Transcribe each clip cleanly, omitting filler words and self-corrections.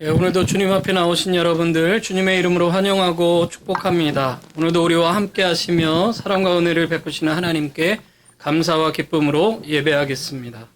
오늘도 주님 앞에 나오신 여러분들 주님의 이름으로 환영하고 축복합니다. 오늘도 우리와 함께 하시며 사랑과 은혜를 베푸시는 하나님께 감사와 기쁨으로 예배하겠습니다.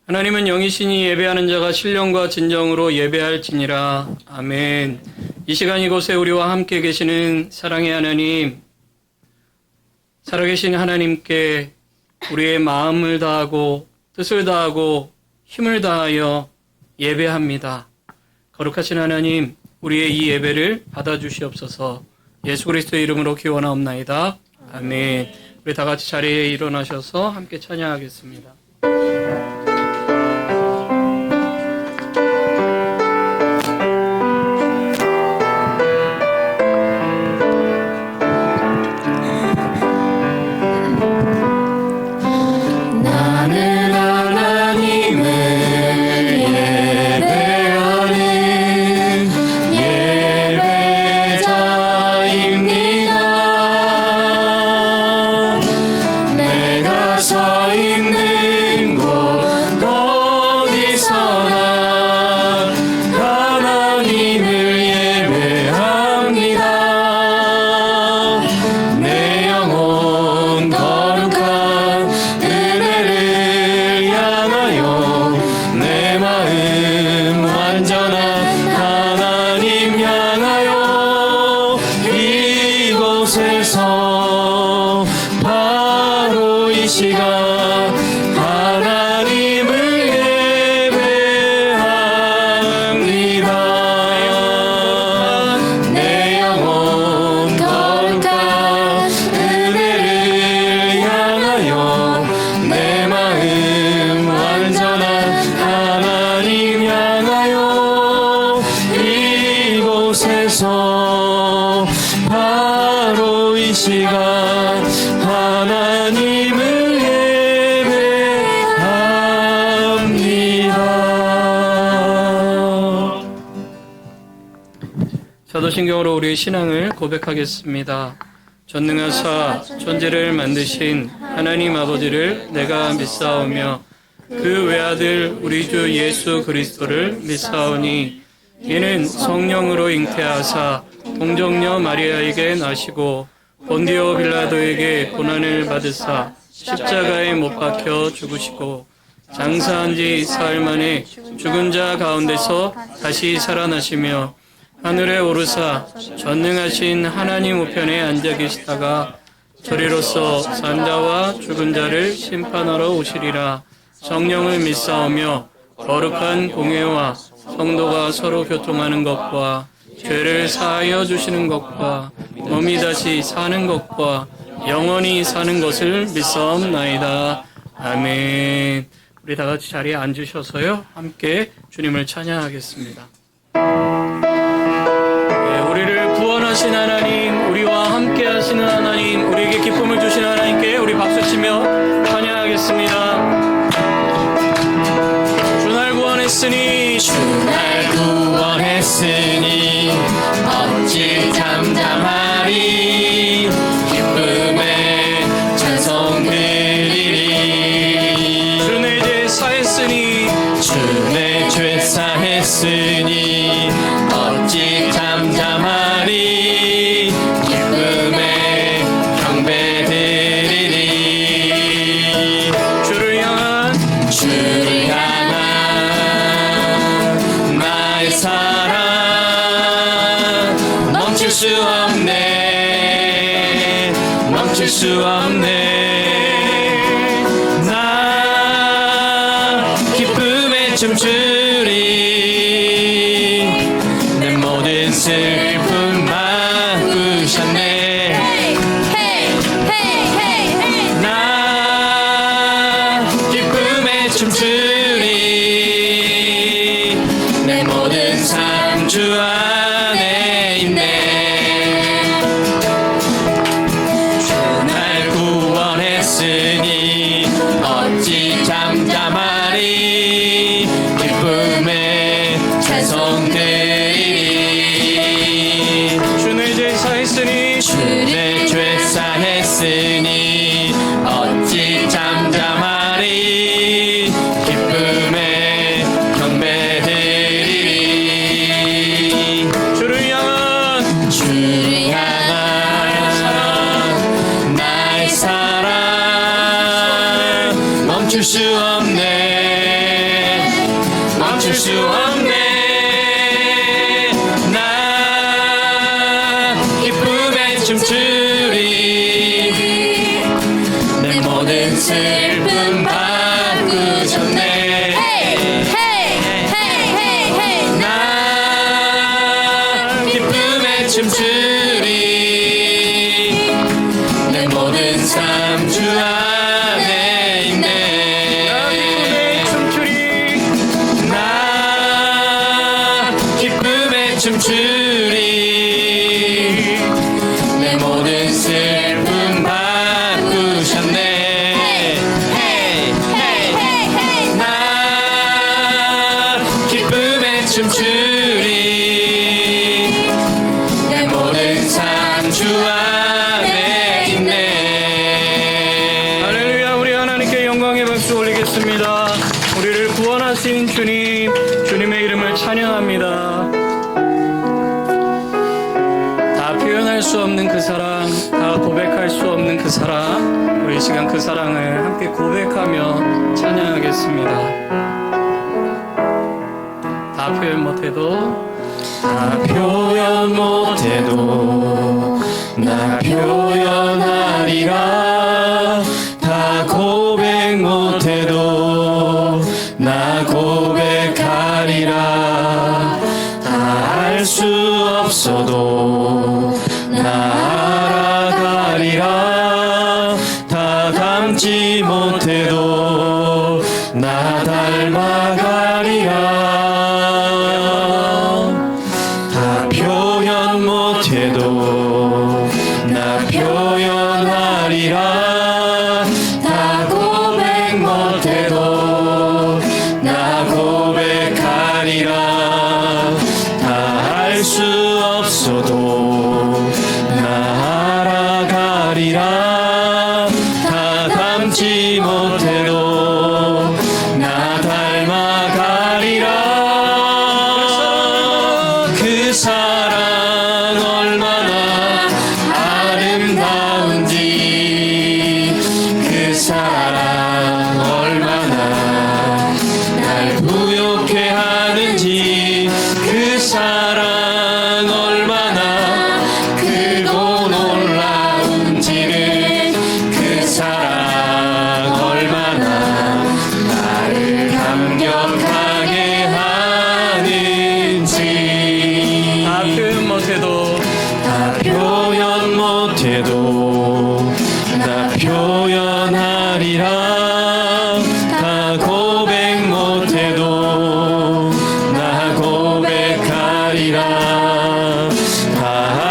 하나님은 영이시니 예배하는 자가 신령과 진정으로 예배할지니라. 아멘. 이 시간 이곳에 우리와 함께 계시는 사랑의 하나님, 살아계신 하나님께 우리의 마음을 다하고 뜻을 다하고 힘을 다하여 예배합니다. 거룩하신 하나님, 우리의 이 예배를 받아주시옵소서. 예수 그리스도의 이름으로 기원하옵나이다. 아멘. 우리 다 같이 자리에 일어나셔서 함께 찬양하겠습니다. 바로 이 시간 하나님을 예배합니다. 사도신경으로 우리의 신앙을 고백하겠습니다. 전능하사 천지를 만드신 하나님 아버지를 내가 믿사오며 그 외아들 우리 주 예수 그리스도를 믿사오니 이는 성령으로 잉태하사 동정녀 마리아에게 나시고 본디오 빌라도에게 고난을 받으사 십자가에 못 박혀 죽으시고 장사한 지 사흘 만에 죽은 자 가운데서 다시 살아나시며 하늘에 오르사 전능하신 하나님 우편에 앉아 계시다가 저리로서 산자와 죽은 자를 심판하러 오시리라. 성령을 믿사오며 거룩한 공회와 성도가 서로 교통하는 것과 죄를 사하여 주시는 것과 몸이 다시 사는 것과 영원히 사는 것을 믿사옵나이다. 아멘. 우리 다 같이 자리에 앉으셔서요 함께 주님을 찬양하겠습니다. 우리를 구원하신 하나님, 우리와 함께 하시는 하나님, 우리에게 기쁨을 주신 하나님께 우리 박수치며 찬양하겠습니다. 주 날 구원했으니 어찌 잠잠하리. 기쁨에 찬송 드리리. 주 내 죄 사했으니 주 내 죄 사했으니 어찌 잠잠하리. 기쁨에 경배 드리리. 주를 향한 나의 사랑 멈출 수 없네. 나 기쁨에 춤추리. 내 모든 슬픔 바꾸셨네. 나 기쁨에 춤추리. 내 모든 삶 주 안에 있네. 주 날 구원해 내 죄 사했으니 어찌 잠잠하리 기쁨에 경배드리리 주를 향한 나의 사랑 멈출 수 없네 멈출 수 없네 나 기쁨에 춤추리 내 모든 슬픔 바꾸셨네 나 기쁨에 춤추리 내 모든 삶 주 안에 있네 나 기쁨에 춤추리 내 모든 슬픔 바꾸셨네 나 기쁨에 춤추리 내 모든 삶 주 안에 있네 할렐루야. 우리 하나님께 영광의 박수 올리겠습니다. 우리를 구원하신 주님, 주님의 이름을 찬양합니다. 다 표현할 수 없는 그 사랑, 다 고백할 수 없는 그 사랑, 우리 이 시간 그 사랑을 함께 고백하며 찬양하겠습니다. 다 표현 못해도 나 표현 못해도 나 표현하리라 다 고백 못해도 나 고백하리라 다 알 수 없어도 나 알아가리라 다 닮지 못해도 나 닮아가리라 다 표현 못해도 나 표현하리라 다 고백 못해도 나 고백하리라 다 알 수 없어도 나 알아가리라 다 닮지 못해도 나 닮아가리라 그 사랑 얼마나 아름다운지 그 사랑 얼마나 날 부욕해 하는지 그 사랑 얼마나 크고 놀라운지를 그 사랑 얼마나 나를 감격하게 하는지 다 표현 못해도 다 표현 못해도 나 표현하리라 다 고백 못해도 나 고백하리라 다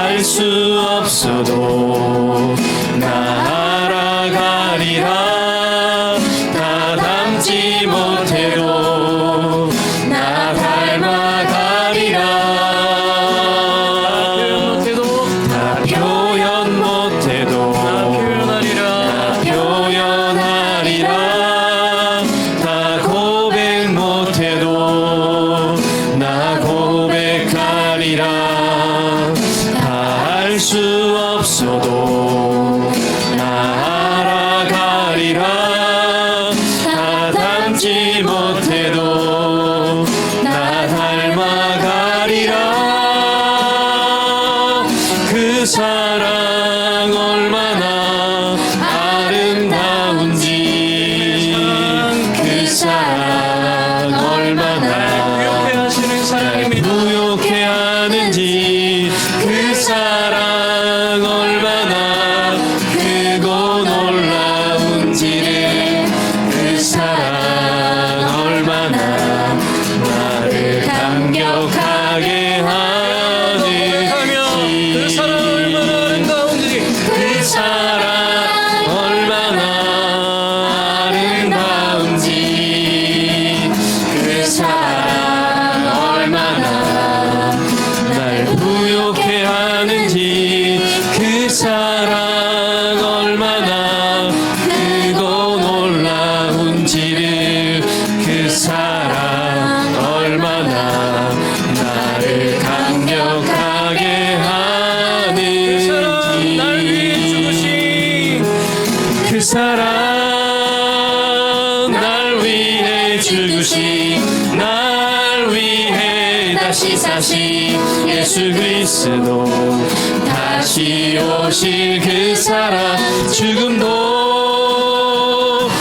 알 수 없어도 나 알아가리라 다 닮지 못해도 나 닮아가리라 다 표현 못해도 다 표현 못해도 나 표현하리라. 표현하리라 다 고백 못해도 나 고백하리라 다 알 수 없어도 나 알아가리라 다 닮지 못해도 나 닮아가리라 그 사랑 얼마나 아름다운지 그 사랑 얼마나 부욕해 하시는 날 사랑입니다. 부욕해 하는지 그 사랑 얼마나 사랑 얼마나 크고 놀라운지를 그 사랑 얼마나 나를 감격하게 하는지 그 사랑 날 위해 죽으신 날 위해 다시 사신 예수 그리스도 다시 오실 그 사랑 죽음도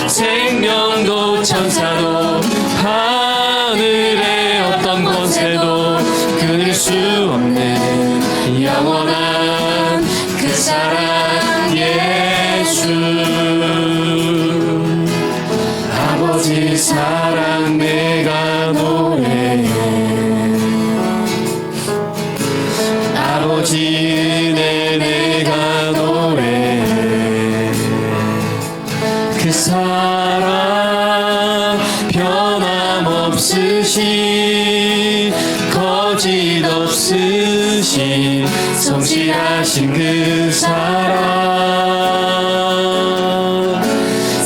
생명도 천사도 하늘의 어떤 권세도 끊을 수 없는 영원한 그 사랑 예수 아버지 사랑 내가 노래해 아버지 은혜 내가 노래해 그 사랑 변함없으신 거짓 없으신 성실하신 그 사랑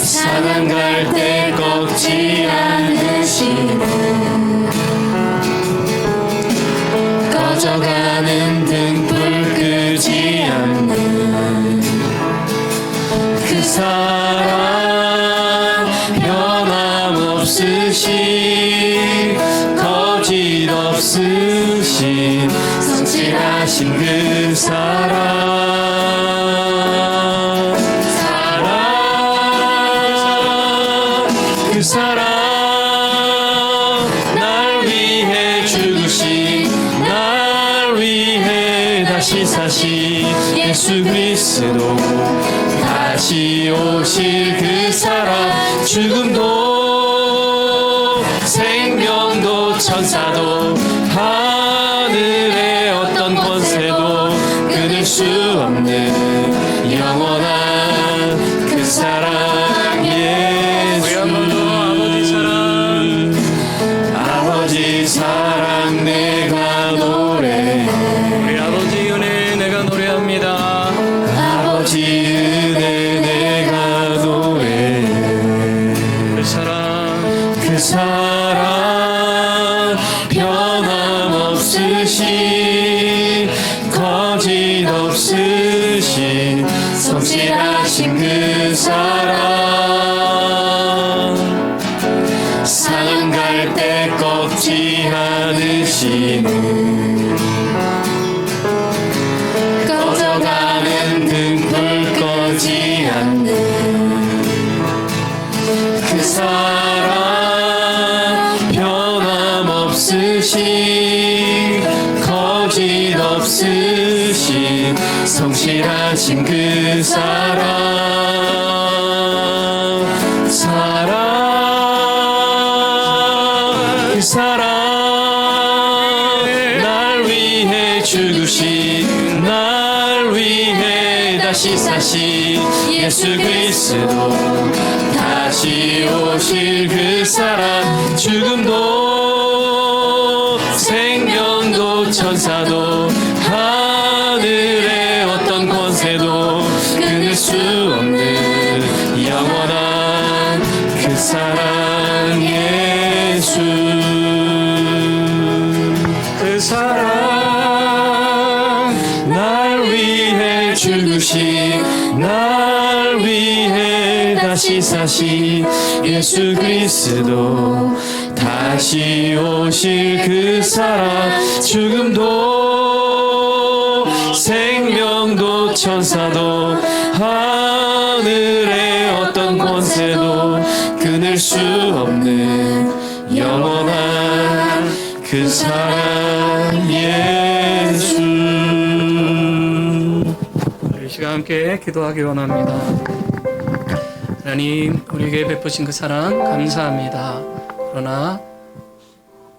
사랑 갈 때 꺾지 않으시는 꺼져가는 등불 끄지 않는 그 사랑 변함없으신 거짓 없으신 성실하신 그 사랑 그 사랑 날 위해 죽으신 날 위해 다시 사신 예수 그리스도 다시 오실 그 사랑 죽음도 생명도 천사도 하늘의 어떤 권세도 끊을 수 없는 영원한 그 사랑 예수 아버지 사랑 내가 노래해 우리 아버지 은혜 내가 노래합니다. 아버지 은혜 내가 노래해 그 사랑 변함없으신 거짓 없으신 성실하신 그 사랑 사랑 갈 때 꺾지 않으시는 꺼져가는 등불 꺼지 않는 그 사랑 변함없으신 거짓 없으신 성실하신 그 사랑 그 사랑 날 위해 죽으신 날 위해 다시 사신 예수 그리스도 다시 오실 그 사랑 죽음도 생명도 천사도 하늘의 어떤 권세도 끊을 수 없는 영원한 그 사랑 예수 그 사랑 날 위해 죽으신 날 위해 다시 사신 예수 그리스도 다시 오실 그 사랑 죽음도 생명도 천사도 하늘의 어떤 권세도 끊을 수 없는 영원한 그 사랑 예수 이 시간 함께 기도하기 원합니다. 하나님, 우리에게 베푸신 그 사랑 감사합니다. 그러나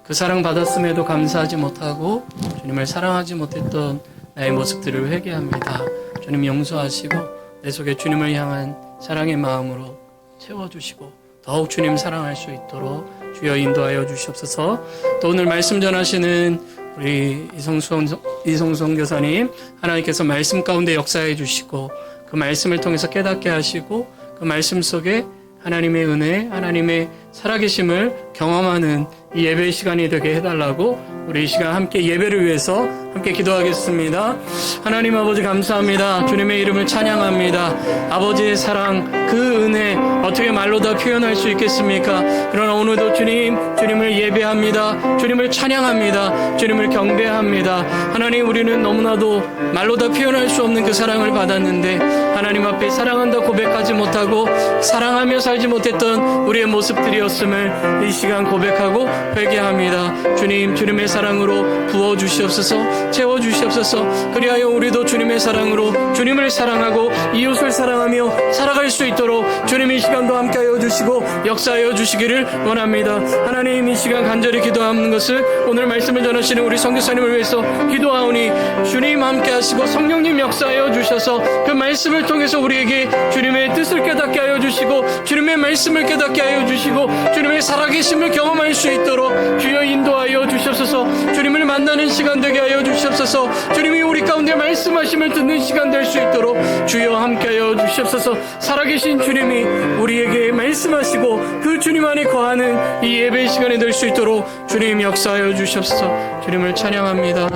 그 사랑 받았음에도 감사하지 못하고 주님을 사랑하지 못했던 나의 모습들을 회개합니다. 주님 용서하시고 내 속에 주님을 향한 사랑의 마음으로 채워주시고 더욱 주님 사랑할 수 있도록 주여 인도하여 주시옵소서. 또 오늘 말씀 전하시는 우리 이성수 교사님, 하나님께서 말씀 가운데 역사해 주시고 그 말씀을 통해서 깨닫게 하시고 그 말씀 속에 하나님의 은혜, 하나님의 살아계심을 경험하는 이 예배 시간이 되게 해달라고 우리 이 시간 함께 예배를 위해서 함께 기도하겠습니다. 하나님 아버지 감사합니다. 주님의 이름을 찬양합니다. 아버지의 사랑, 그 은혜 어떻게 말로 다 표현할 수 있겠습니까? 그러나 오늘도 주님을 예배합니다. 주님을 찬양합니다. 주님을 경배합니다. 하나님, 우리는 너무나도 말로 다 표현할 수 없는 그 사랑을 받았는데 하나님 앞에 사랑한다 고백하지 못하고 사랑하며 살지 못했던 우리의 모습들이었음을 이 시간 고백하고 회개합니다. 주님, 주님의 사랑으로 부어주시옵소서, 채워주시옵소서. 그리하여 우리도 주님의 사랑으로 주님을 사랑하고 이웃을 사랑하며 살아갈 수 있도록 주님 이 시간도 함께하여 주시고 역사하여 주시기를 원합니다. 하나님, 이 시간 간절히 기도하는 것을 오늘 말씀을 전하시는 우리 선교사님을 위해서 기도하오니 주님 함께하시고 성령님 역사하여 주셔서 그 말씀을 통해서 우리에게 주님의 뜻을 깨닫게 하여 주시고 주님의 말씀을 깨닫게 하여 주시고 주님의 살아계심을 경험할 수 있도록 주여 인도하여 주시옵소서. 주님을 만나는 시간 되게 하여 주시옵소서. 주님이 우리 가운데 말씀하시면 듣는 시간 될 수 있도록 주여 함께하여 주시옵소서. 살아계신 주님이 우리에게 말씀하시고 그 주님 안에 거하는 이 예배 시간이 될 수 있도록 주님 역사하여 주시옵소서. 주님을 찬양합니다.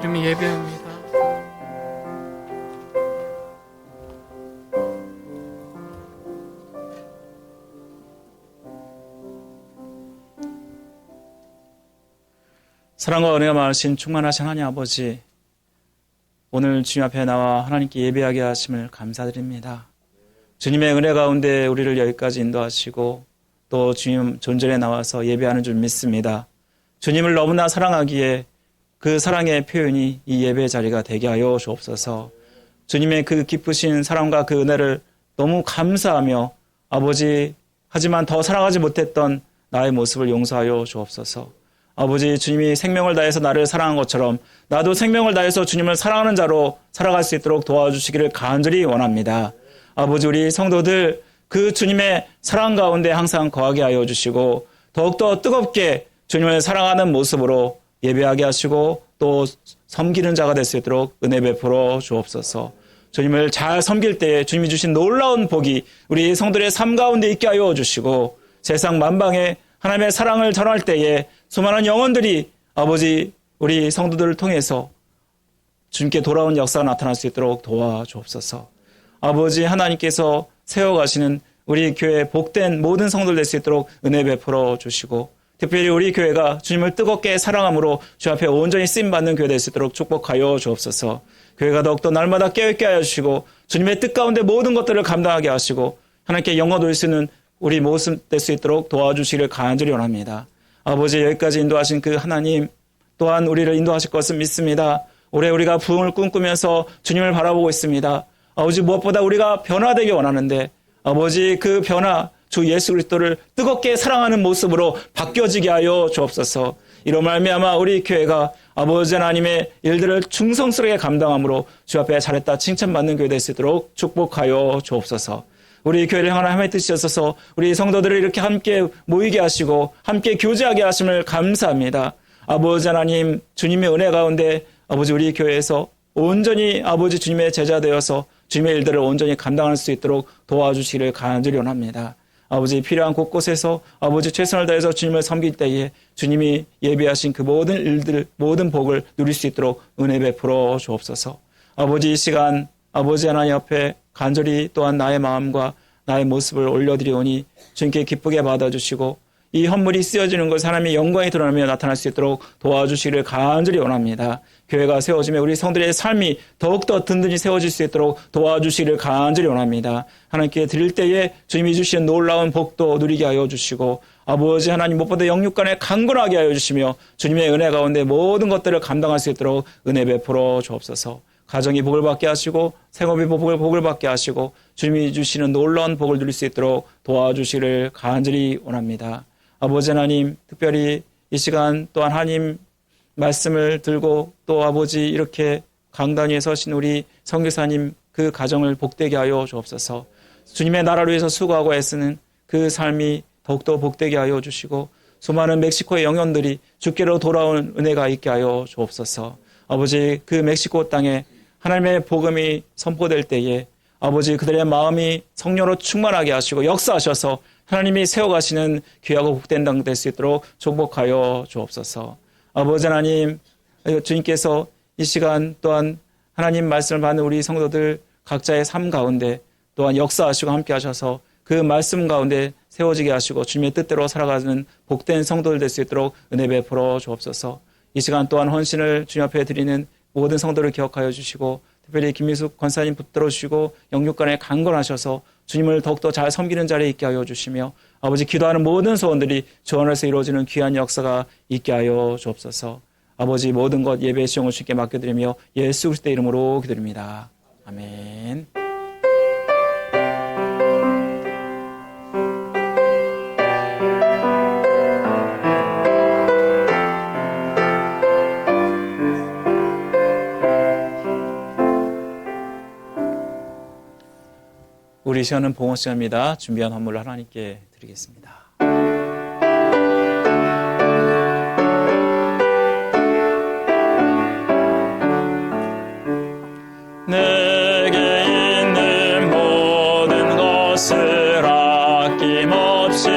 주님이 예배합니다. 사랑과 은혜가 많으신 충만하신 하나님 아버지, 오늘 주님 앞에 나와 하나님께 예배하게 하심을 감사드립니다. 주님의 은혜 가운데 우리를 여기까지 인도하시고 또 주님 존전에 나와서 예배하는 줄 믿습니다. 주님을 너무나 사랑하기에 그 사랑의 표현이 이 예배 자리가 되게 하여 주옵소서. 주님의 그 기쁘신 사랑과 그 은혜를 너무 감사하며 아버지, 하지만 더 사랑하지 못했던 나의 모습을 용서하여 주옵소서. 아버지, 주님이 생명을 다해서 나를 사랑한 것처럼 나도 생명을 다해서 주님을 사랑하는 자로 살아갈 수 있도록 도와주시기를 간절히 원합니다. 아버지, 우리 성도들 그 주님의 사랑 가운데 항상 거하게 하여 주시고 더욱더 뜨겁게 주님을 사랑하는 모습으로 예배하게 하시고 또 섬기는 자가 될 수 있도록 은혜 베풀어 주옵소서. 주님을 잘 섬길 때에 주님이 주신 놀라운 복이 우리 성도들의 삶 가운데 있게 하여 주시고 세상 만방에 하나님의 사랑을 전할 때에 수많은 영혼들이 아버지 우리 성도들을 통해서 주님께 돌아온 역사가 나타날 수 있도록 도와주옵소서. 아버지, 하나님께서 세워가시는 우리 교회 복된 모든 성도들 될 수 있도록 은혜 베풀어 주시고 특별히 우리 교회가 주님을 뜨겁게 사랑함으로 주 앞에 온전히 쓰임받는 교회 될 수 있도록 축복하여 주옵소서. 교회가 더욱더 날마다 깨어있게 하여 주시고 주님의 뜻 가운데 모든 것들을 감당하게 하시고 하나님께 영광 돌릴 수 있는 우리 모습 될 수 있도록 도와주시기를 간절히 원합니다. 아버지, 여기까지 인도하신 그 하나님 또한 우리를 인도하실 것을 믿습니다. 올해 우리가 부흥을 꿈꾸면서 주님을 바라보고 있습니다. 아버지, 무엇보다 우리가 변화되기 원하는데 아버지, 그 변화 주 예수 그리스도를 뜨겁게 사랑하는 모습으로 바뀌어지게 하여 주옵소서. 이로 말미암아 우리 교회가 아버지 하나님의 일들을 충성스럽게 감당함으로 주 앞에 잘했다 칭찬받는 교회 될 수 있도록 축복하여 주옵소서. 우리 교회를 향한 하나님의 뜻이었어서 우리 성도들을 이렇게 함께 모이게 하시고 함께 교제하게 하심을 감사합니다. 아버지 하나님, 주님의 은혜 가운데 아버지 우리 교회에서 온전히 아버지 주님의 제자 되어서 주님의 일들을 온전히 감당할 수 있도록 도와주시기를 간절히 원합니다. 아버지, 필요한 곳곳에서 아버지 최선을 다해서 주님을 섬길 때에 주님이 예비하신 그 모든 일들, 모든 복을 누릴 수 있도록 은혜 베풀어 주옵소서. 아버지, 이 시간 아버지 하나님 앞에 간절히 또한 나의 마음과 나의 모습을 올려드리오니 주님께 기쁘게 받아주시고 이 헌물이 쓰여지는 것 하나님의 영광이 드러나며 나타날 수 있도록 도와주시기를 간절히 원합니다. 교회가 세워지며 우리 성들의 삶이 더욱더 든든히 세워질 수 있도록 도와주시기를 간절히 원합니다. 하나님께 드릴 때에 주님이 주신 놀라운 복도 누리게 하여 주시고 아버지 하나님, 무엇보다 영육간에 강건하게 하여 주시며 주님의 은혜 가운데 모든 것들을 감당할 수 있도록 은혜 베풀어 주옵소서. 가정이 복을 받게 하시고 생업이 복을 받게 하시고 주님이 주시는 놀라운 복을 누릴 수 있도록 도와주시기를 간절히 원합니다. 아버지 하나님, 특별히 이 시간 또한 하나님 말씀을 들고 또 아버지 이렇게 강단 위에 서신 우리 선교사님 그 가정을 복되게 하여 주옵소서. 주님의 나라를 위해서 수고하고 애쓰는 그 삶이 더욱더 복되게 하여 주시고 수많은 멕시코의 영혼들이 주께로 돌아온 은혜가 있게 하여 주옵소서. 아버지, 그 멕시코 땅에 하나님의 복음이 선포될 때에 아버지, 그들의 마음이 성령으로 충만하게 하시고 역사하셔서 하나님이 세워가시는 귀하고 복된 당 될 수 있도록 축복하여 주옵소서. 아버지 하나님, 주님께서 이 시간 또한 하나님 말씀을 받는 우리 성도들 각자의 삶 가운데 또한 역사하시고 함께 하셔서 그 말씀 가운데 세워지게 하시고 주님의 뜻대로 살아가는 복된 성도들 될 수 있도록 은혜 베풀어 주옵소서. 이 시간 또한 헌신을 주님 앞에 드리는 모든 성도를 기억하여 주시고 특별히 김민숙 권사님 붙들어 주시고 영육간에 강건하셔서 주님을 더욱더 잘 섬기는 자리에 있게 하여 주시며 아버지, 기도하는 모든 소원들이 주 안에서 이루어지는 귀한 역사가 있게 하여 주옵소서. 아버지, 모든 것 예배의 시험을 주께 맡겨드리며 예수 그리스도의 이름으로 기도드립니다. 아멘. 우리 시간은 봉헌 시간입니다. 준비한 헌물을 하나님께 드리겠습니다. 내게 있는 모든 것을 아낌없이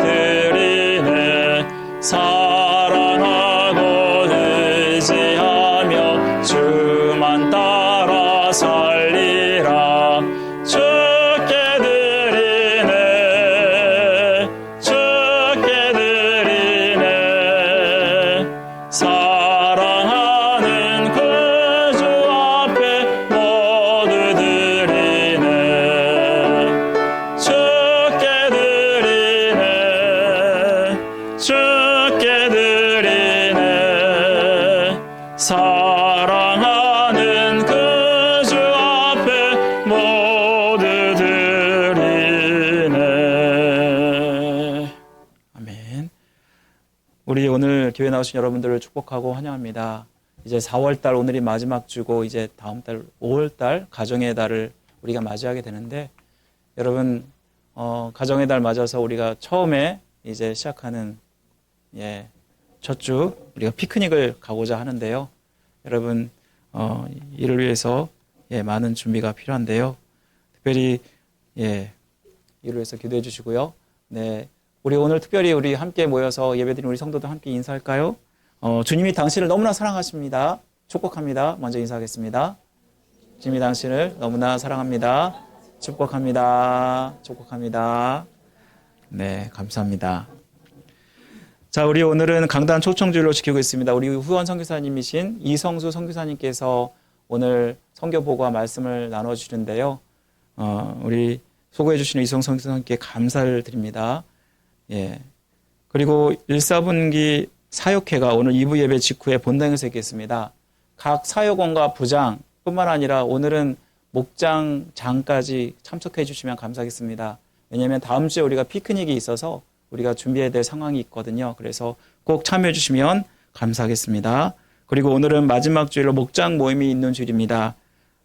드리네. 사랑하고 의지하며 주만 따라 살리라. 주께 드리네. 주께 드리네. 사랑하는 그 주 앞에 모두 드리네. 주께 드리네. 주께 드리네. 사랑하는 그 주 앞에 모두 드리네. 아멘. 우리 오늘 교회 나오신 여러분들을 축복하고 환영합니다. 이제 4월달 오늘이 마지막 주고 이제 다음 달 5월달 가정의 달을 우리가 맞이하게 되는데 여러분 가정의 달 맞아서 우리가 처음에 이제 시작하는 첫 주 우리가 피크닉을 가고자 하는데요. 여러분 이를 위해서 많은 준비가 필요한데요. 특별히 이를 위해서 기도해 주시고요. 네, 우리 오늘 특별히 우리 함께 모여서 예배드린 우리 성도들 함께 인사할까요? 주님이 당신을 너무나 사랑하십니다. 축복합니다. 먼저 인사하겠습니다. 주님이 당신을 너무나 사랑합니다. 축복합니다. 축복합니다. 네, 감사합니다. 자, 우리 오늘은 강단 초청주일로 지키고 있습니다. 우리 후원 선교사님이신 이성수 선교사님께서 오늘 선교보고와 말씀을 나눠주시는데요. 우리 소개해 주시는 이성수 선교사님께 감사를 드립니다. 그리고 1사분기 사역회가 오늘 2부 예배 직후에 본당에서 있겠습니다. 각 사역원과 부장 뿐만 아니라 오늘은 목장장까지 참석해 주시면 감사하겠습니다. 왜냐하면 다음 주에 우리가 피크닉이 있어서 우리가 준비해야 될 상황이 있거든요. 그래서 꼭 참여해 주시면 감사하겠습니다. 그리고 오늘은 마지막 주일로 목장 모임이 있는 주일입니다.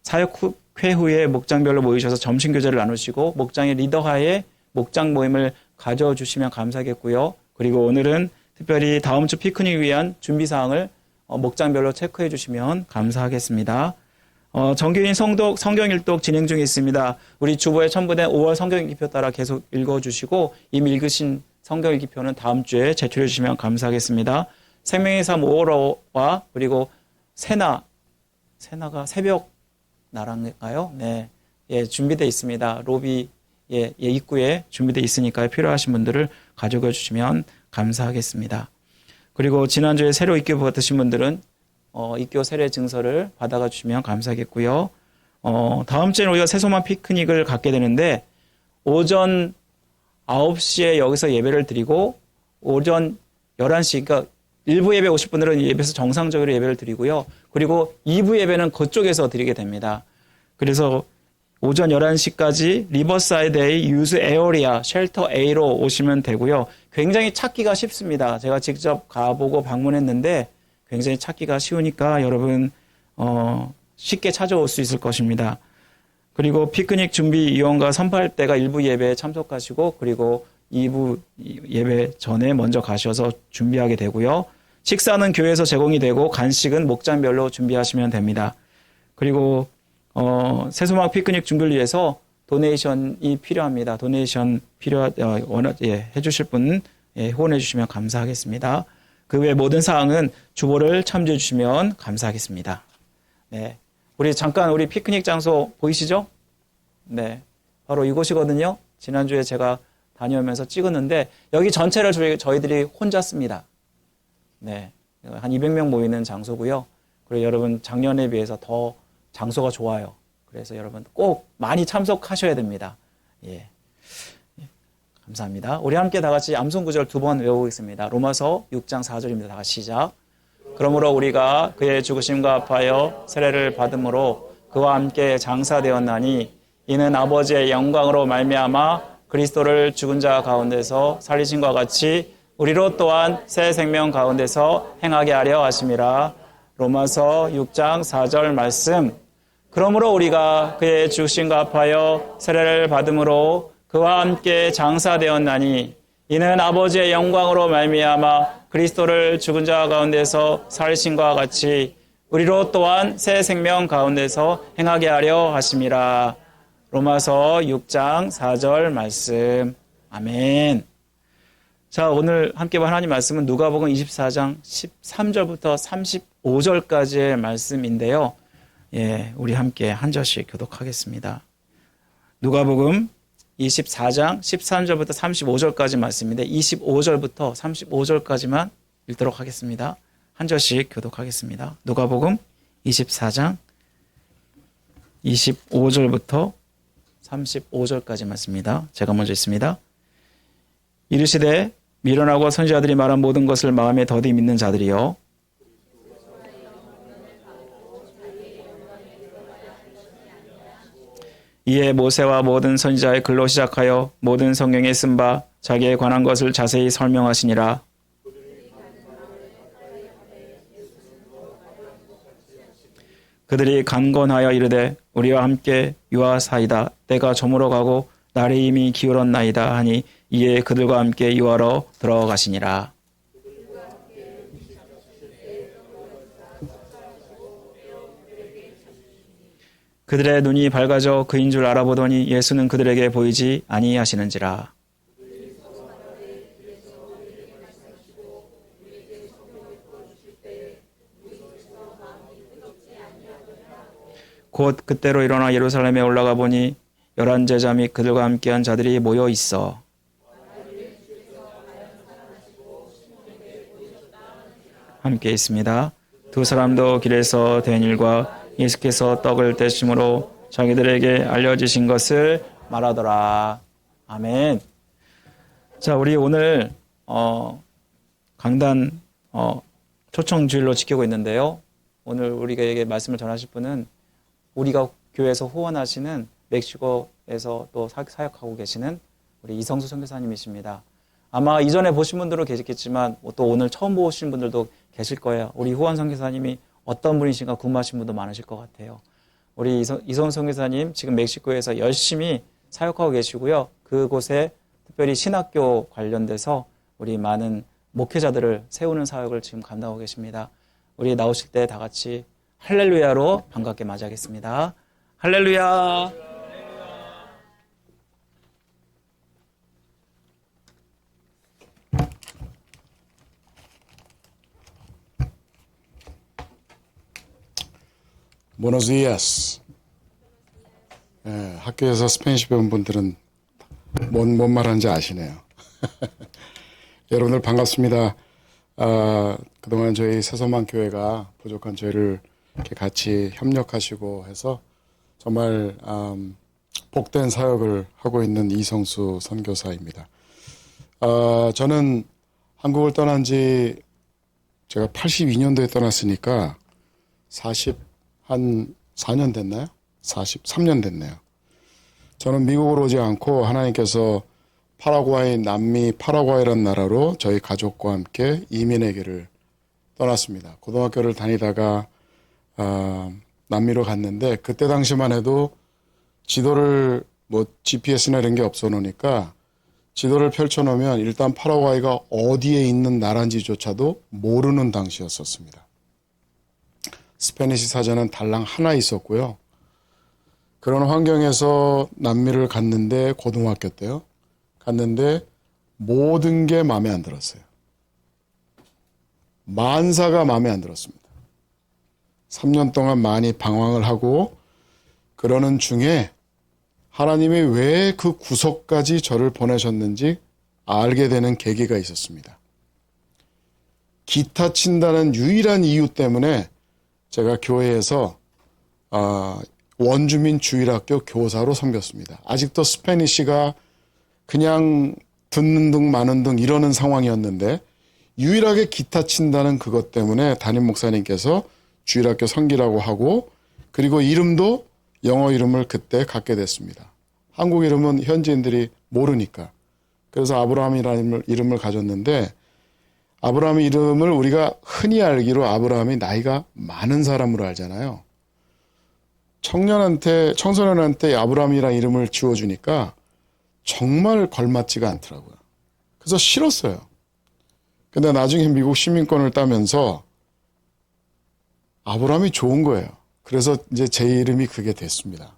사역회 후에 목장별로 모이셔서 점심교제를 나누시고 목장의 리더하에 목장 모임을 가져주시면 감사하겠고요. 그리고 오늘은 특별히 다음 주 피크닉 위한 준비사항을 목장별로 체크해 주시면 감사하겠습니다. 정규인 성경일독 진행 중에 있습니다. 우리 주보에 첨부된 5월 성경일기표 따라 계속 읽어주시고 이미 읽으신 성경일기표는 다음 주에 제출해 주시면 감사하겠습니다. 생명의 삶 5월호와 그리고 세나가 새벽 나라인가요? 네, 준비되어 있습니다. 로비 입구에 준비되어 있으니까 필요하신 분들을 가져가 주시면 감사하겠습니다. 그리고 지난주에 새로 입교 받으신 분들은 입교 세례 증서를 받아가 주시면 감사하겠고요. 다음 주에는 우리가 새소만 피크닉을 갖게 되는데 오전 9시에 여기서 예배를 드리고 오전 11시, 그러니까 1부 예배 오실 분들은 예배에서 정상적으로 예배를 드리고요. 그리고 2부 예배는 그쪽에서 드리게 됩니다. 그래서 오전 11시까지 리버사이드 A 유즈 에어리아 쉘터 A로 오시면 되고요. 굉장히 찾기가 쉽습니다. 제가 직접 가보고 방문했는데 굉장히 찾기가 쉬우니까 여러분 쉽게 찾아올 수 있을 것입니다. 그리고 피크닉 준비 위원과 선발대가 일부 예배에 참석하시고 그리고 2부 예배 전에 먼저 가셔서 준비하게 되고요. 식사는 교회에서 제공이 되고 간식은 목장별로 준비하시면 됩니다. 그리고 새소망 피크닉 준비를 위해서 도네이션이 필요합니다. 도네이션 해주실 분 후원해 주시면 감사하겠습니다. 그 외 모든 사항은 주보를 참조해 주시면 감사하겠습니다. 네, 우리 잠깐 우리 피크닉 장소 보이시죠? 네, 바로 이곳이거든요. 지난주에 제가 다녀오면서 찍었는데 여기 전체를 저희들이 혼자 씁니다. 네, 한 200명 모이는 장소고요. 그리고 여러분 작년에 비해서 더 장소가 좋아요. 그래서 여러분 꼭 많이 참석하셔야 됩니다. 예, 감사합니다. 우리 함께 다 같이 암송 구절 2번 외워보겠습니다. 로마서 6장 4절입니다. 다 같이 시작. 그러므로 우리가 그의 죽으심과 합하여 세례를 받음으로 그와 함께 장사되었나니 이는 아버지의 영광으로 말미암아 그리스도를 죽은 자 가운데서 살리신과 같이 우리로 또한 새 생명 가운데서 행하게 하려 하심이라. 로마서 6장 4절 말씀. 그러므로 우리가 그의 죽으심과 합하여 세례를 받음으로 그와 함께 장사되었나니 이는 아버지의 영광으로 말미암아 그리스도를 죽은 자 가운데서 살리신과 같이 우리로 또한 새 생명 가운데서 행하게 하려 하심이라. 로마서 6장 4절 말씀. 아멘. 자, 오늘 함께 본 하나님 말씀은 누가복음 24장 13절부터 35절까지의 말씀인데요. 예, 우리 함께 한 절씩 교독하겠습니다. 누가복음 24장 13절부터 35절까지 말씀인데 25절부터 35절까지만 읽도록 하겠습니다. 한 절씩 교독하겠습니다. 누가복음 24장 25절부터 35절까지 말씀입니다. 제가 먼저 읽습니다. 이르시되 미련하고 선지자들이 말한 모든 것을 마음에 더디 믿는 자들이여 이에 모세와 모든 선지자의 글로 시작하여 모든 성경에 쓴 바 자기에 관한 것을 자세히 설명하시니라. 그들이 간건하여 이르되 우리와 함께 유하사이다. 때가 저물어 가고 날이 이미 기울었나이다 하니 이에 그들과 함께 유하러 들어가시니라. 그들의 눈이 밝아져 그인 줄 알아보더니 예수는 그들에게 보이지 아니하시는지라. 곧 그때로 일어나 예루살렘에 올라가 보니 11 제자 및 그들과 함께한 자들이 모여 있어. 함께 있습니다. 두 사람도 길에서 된 일과 예수께서 떡을 떼심으로 자기들에게 알려주신 것을 말하더라. 아멘. 자, 우리 오늘 강단 초청 주일로 지키고 있는데요. 오늘 우리에게 말씀을 전하실 분은 우리가 교회에서 후원하시는 멕시코에서 또 사역하고 계시는 우리 이성수 선교사님이십니다. 아마 이전에 보신 분들은 계셨겠지만 또 오늘 처음 보신 분들도 계실 거예요. 우리 후원 선교사님이 어떤 분이신가 궁금하신 분도 많으실 것 같아요. 우리 이성수 선교사님 지금 멕시코에서 열심히 사역하고 계시고요. 그곳에 특별히 신학교 관련돼서 우리 많은 목회자들을 세우는 사역을 지금 감당하고 계십니다. 우리 나오실 때 다 같이 할렐루야로 반갑게 맞이하겠습니다. 할렐루야. Buenos días. 예, 학교에서 스페인시 배운 분들은 뭔 말하는지 아시네요. 여러분들 반갑습니다. 그동안 저희 새소망 교회가 부족한 저희를 이렇게 같이 협력하시고 해서 정말 복된 사역을 하고 있는 이성수 선교사입니다. 저는 한국을 떠난 지 제가 82년도에 떠났으니까 한 4년 됐나요? 43년 됐네요. 저는 미국으로 오지 않고 하나님께서 파라과이, 남미 파라과이라는 나라로 저희 가족과 함께 이민의 길을 떠났습니다. 고등학교를 다니다가 남미로 갔는데 그때 당시만 해도 지도를 GPS나 이런 게 없어 놓으니까 지도를 펼쳐놓으면 일단 파라과이가 어디에 있는 나라인지조차도 모르는 당시였었습니다. 스페니시 사전은 달랑 하나 있었고요. 그런 환경에서 남미를 갔는데, 고등학교 때요. 갔는데 모든 게 마음에 안 들었어요. 만사가 마음에 안 들었습니다. 3년 동안 많이 방황을 하고 그러는 중에 하나님이 왜 그 구석까지 저를 보내셨는지 알게 되는 계기가 있었습니다. 기타 친다는 유일한 이유 때문에 제가 교회에서 원주민 주일학교 교사로 섬겼습니다. 아직도 스페니쉬가 그냥 듣는 등 마는 등 이러는 상황이었는데 유일하게 기타 친다는 그것 때문에 담임 목사님께서 주일학교 섬기라고 하고, 그리고 이름도 영어 이름을 그때 갖게 됐습니다. 한국 이름은 현지인들이 모르니까. 그래서 아브라함이라는 이름을 가졌는데, 아브라함 이름을 우리가 흔히 알기로 아브라함이 나이가 많은 사람으로 알잖아요. 청소년한테 아브라함이라는 이름을 지어주니까 정말 걸맞지가 않더라고요. 그래서 싫었어요. 근데 나중에 미국 시민권을 따면서 아브라함이 좋은 거예요. 그래서 이제 제 이름이 그게 됐습니다.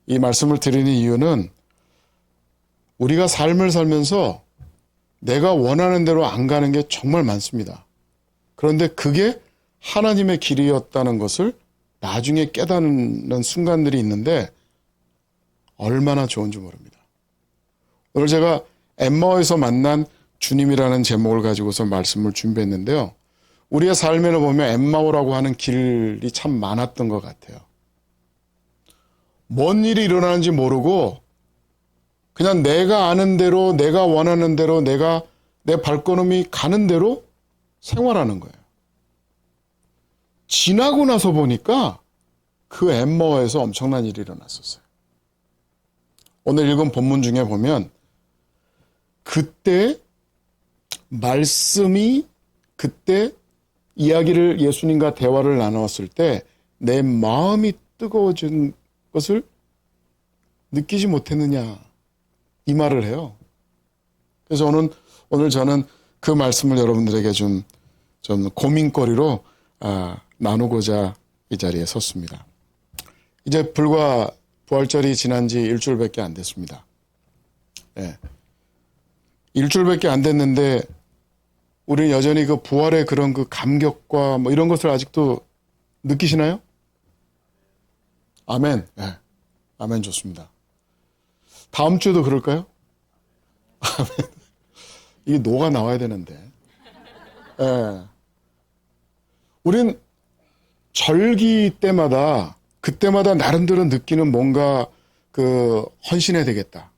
이 말씀을 드리는 이유는 우리가 삶을 살면서 내가 원하는 대로 안 가는 게 정말 많습니다. 그런데 그게 하나님의 길이었다는 것을 나중에 깨닫는 순간들이 있는데 얼마나 좋은지 모릅니다. 오늘 제가 엠마오에서 만난 주님이라는 제목을 가지고서 말씀을 준비했는데요. 우리의 삶에는 보면 엠마오라고 하는 길이 참 많았던 것 같아요. 뭔 일이 일어나는지 모르고 그냥 내가 아는 대로, 내가 원하는 대로, 내 발걸음이 가는 대로 생활하는 거예요. 지나고 나서 보니까 그 엠마오에서 엄청난 일이 일어났었어요. 오늘 읽은 본문 중에 보면 그때 말씀이, 그때 이야기를 예수님과 대화를 나누었을 때 내 마음이 뜨거워진 것을 느끼지 못했느냐, 이 말을 해요. 그래서 오늘 저는 그 말씀을 여러분들에게 좀 고민거리로 나누고자 이 자리에 섰습니다. 이제 불과 부활절이 지난 지 일주일밖에 안 됐습니다. 네. 일주일밖에 안 됐는데 우리는 여전히 그 부활의 그런 그 감격과 뭐 이런 것을 아직도 느끼시나요? 아멘. 네. 아멘, 좋습니다. 다음 주도 그럴까요? 아멘. 이게 노가 나와야 되는데. 네. 우린 절기 때마다 그때마다 나름대로 느끼는 뭔가 그 헌신해야 되겠다.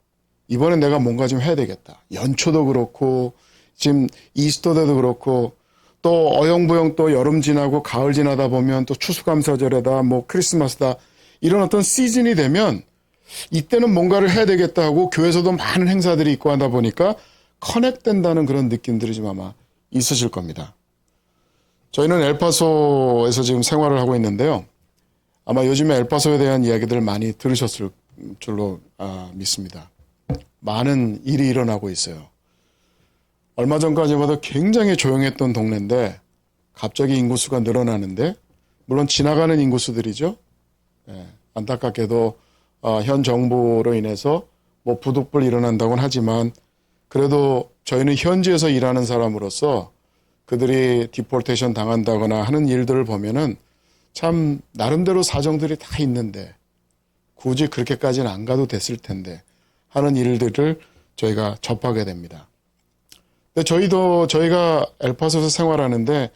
이번엔 내가 뭔가 좀 해야 되겠다. 연초도 그렇고 지금 이스터 때도 그렇고 또 어영부영 또 여름 지나고 가을 지나다 보면 또 추수감사절에다 뭐 크리스마스다 이런 어떤 시즌이 되면 이때는 뭔가를 해야 되겠다 하고 교회에서도 많은 행사들이 있고 하다 보니까 커넥된다는 그런 느낌들이 좀 아마 있으실 겁니다. 저희는 엘파소에서 지금 생활을 하고 있는데요. 아마 요즘에 엘파소에 대한 이야기들 많이 들으셨을 줄로 믿습니다. 많은 일이 일어나고 있어요. 얼마 전까지만 해도 굉장히 조용했던 동네인데 갑자기 인구수가 늘어나는데, 물론 지나가는 인구수들이죠. 안타깝게도 현 정부로 인해서 뭐 부득불 일어난다고는 하지만 그래도 저희는 현지에서 일하는 사람으로서 그들이 디폴테이션 당한다거나 하는 일들을 보면은 참 나름대로 사정들이 다 있는데 굳이 그렇게까지는 안 가도 됐을 텐데 하는 일들을 저희가 접하게 됩니다. 근데 저희가 엘파소에서 생활하는데